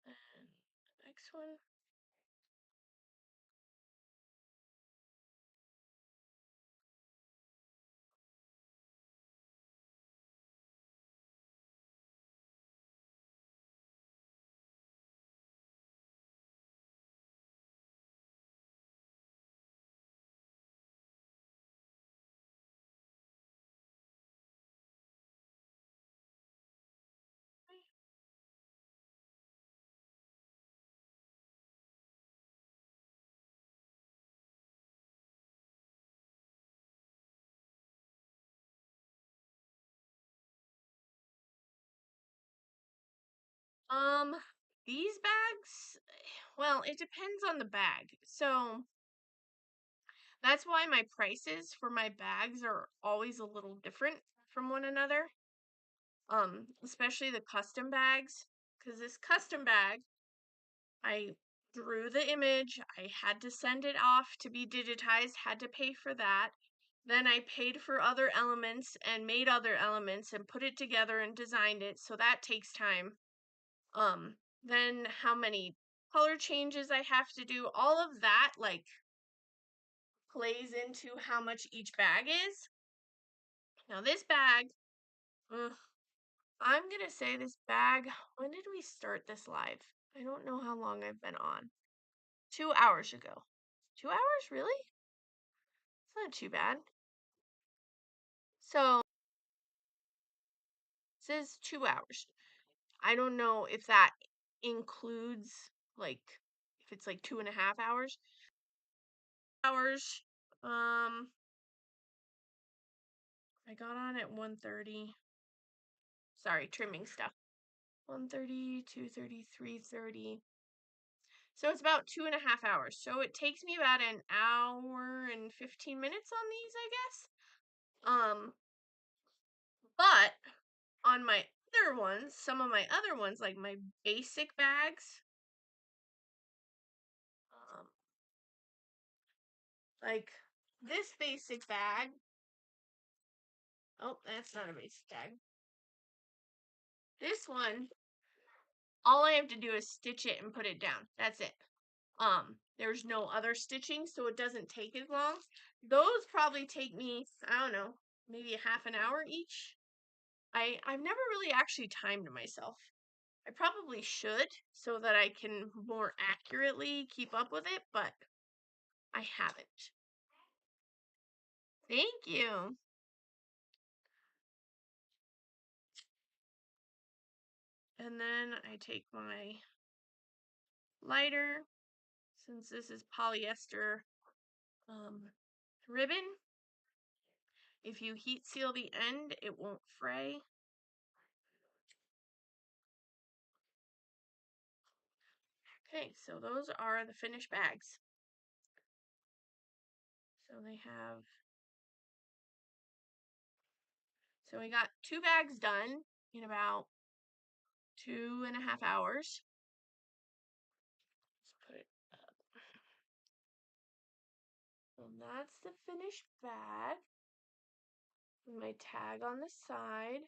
And the next one. Um, these bags, well, it depends on the bag. So that's why my prices for my bags are always a little different from one another. Especially the custom bags, because this custom bag, I drew the image, I had to send it off to be digitized, had to pay for that. Then I paid for other elements and made other elements and put it together and designed it, so that takes time. Then how many color changes I have to do, all of that like plays into how much each bag is. Now this bag, I'm gonna say this bag, when did we start this live? I don't know how long I've been on. 2 hours ago. 2 hours, really? It's not too bad. So it says 2 hours. I don't know if that includes like if it's like 2.5 hours. Hours. I got on at 1:30. Sorry, trimming stuff. 1:30, 2:30, 3:30. So it's about 2.5 hours. So it takes me about an hour and 15 minutes on these, I guess. But on my other ones, some of my other ones, like my basic bags, um, like this basic bag. Oh, that's not a basic bag. This one, all I have to do is stitch it and put it down. That's it. There's no other stitching, so it doesn't take as long. Those probably take me, I don't know, maybe a half an hour each. I've never really actually timed myself. I probably should so that I can more accurately keep up with it, but I haven't. Thank you. And then I take my lighter, since this is polyester ribbon. If you heat seal the end, it won't fray. Okay, so those are the finished bags. So they have, so we got 2 bags done in about 2.5 hours. Let's put it up. And that's the finished bag. With my tag on the side.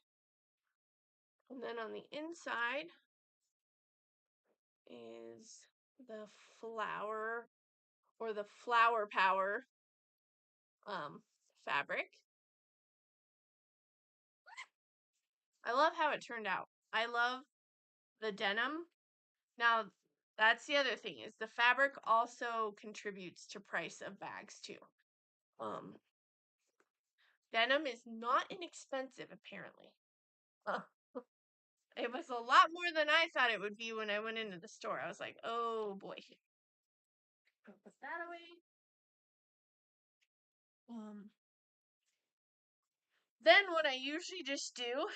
And then on the inside is the flower or the flower power fabric. I love how it turned out. I love the denim. Now, that's the other thing is the fabric also contributes to price of bags too. Denim is not inexpensive apparently. It was a lot more than I thought it would be when I went into the store. I was like, oh boy. I'll put that away. Then what I usually just do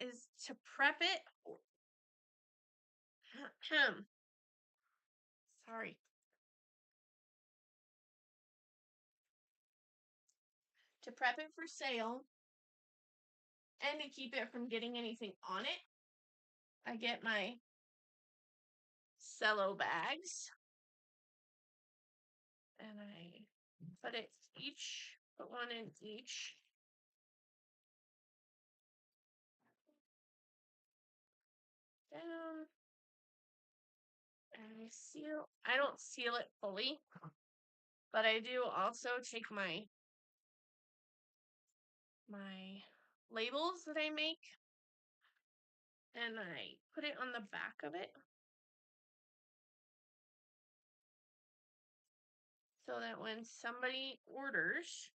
is to prep it. Sorry. To prep it for sale. And to keep it from getting anything on it, I get my cello bags and I put one in each. Down. And I don't seal it fully, but I do also take my labels that I make and I put it on the back of it so that when somebody orders,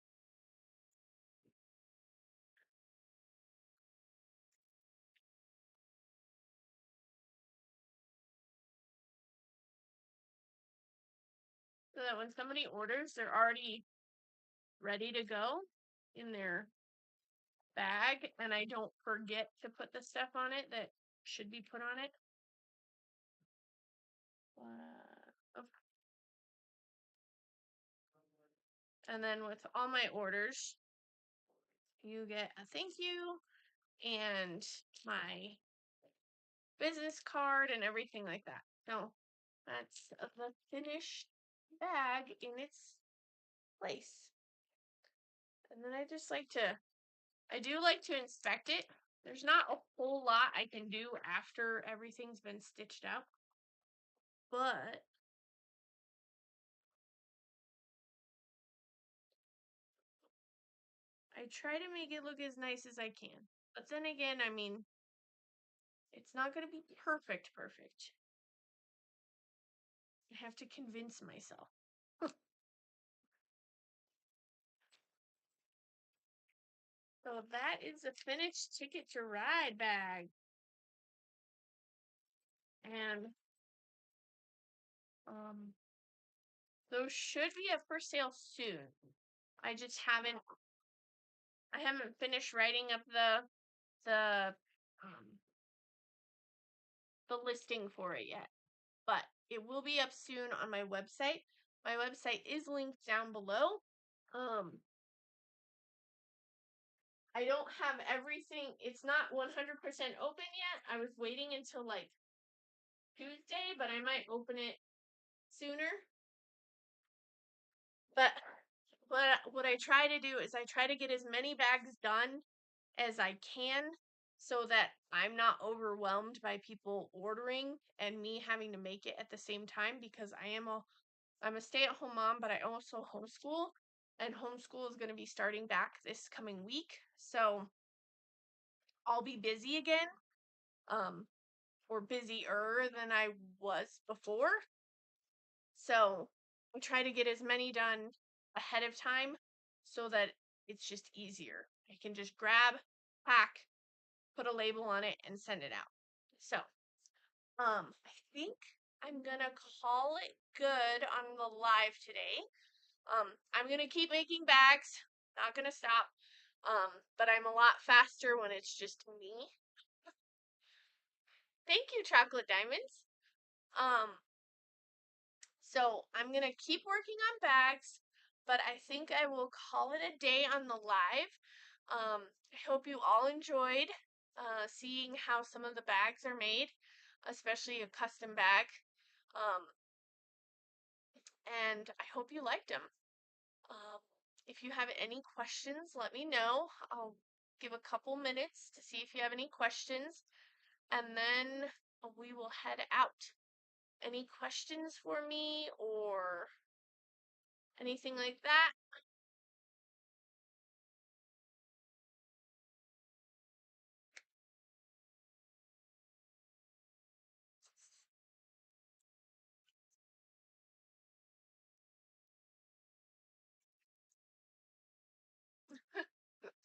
they're already ready to go in their bag and I don't forget to put the stuff on it that should be put on it. And then with all my orders, you get a thank you and my business card and everything like that. So that's the finished bag in its place. And then I do like to inspect it. There's not a whole lot I can do after everything's been stitched out, but I try to make it look as nice as I can. But then again, I mean, it's not going to be perfect. I have to convince myself. So that is a finished Ticket to Ride bag. And those should be up for sale soon. I just haven't finished writing up the listing for it yet. But it will be up soon on my website. My website is linked down below. I don't have everything. It's not 100% open yet. I was waiting until like Tuesday, but I might open it sooner. But what I try to do is I try to get as many bags done as I can so that I'm not overwhelmed by people ordering and me having to make it at the same time because I'm a stay-at-home mom, but I also homeschool, and homeschool is going to be starting back this coming week. So I'll be busy again, or busier than I was before. So I try to get as many done ahead of time so that it's just easier. I can just grab, pack, put a label on it, and send it out. So, I think I'm gonna call it good on the live today. I'm gonna keep making bags, not gonna stop. But I'm a lot faster when it's just me. Thank you, Chocolate Diamonds. So I'm gonna keep working on bags, but I think I will call it a day on the live. I hope you all enjoyed seeing how some of the bags are made, especially a custom bag. And I hope you liked them. If you have any questions, let me know. I'll give a couple minutes to see if you have any questions, and then we will head out. Any questions for me or anything like that?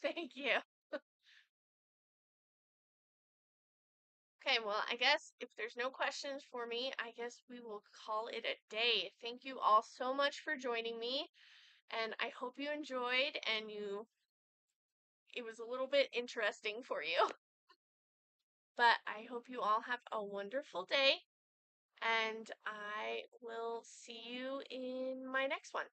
Thank you. Okay, well, I guess if there's no questions for me, I guess we will call it a day. Thank you all so much for joining me, and I hope you enjoyed and it was a little bit interesting for you. But I hope you all have a wonderful day, and I will see you in my next one.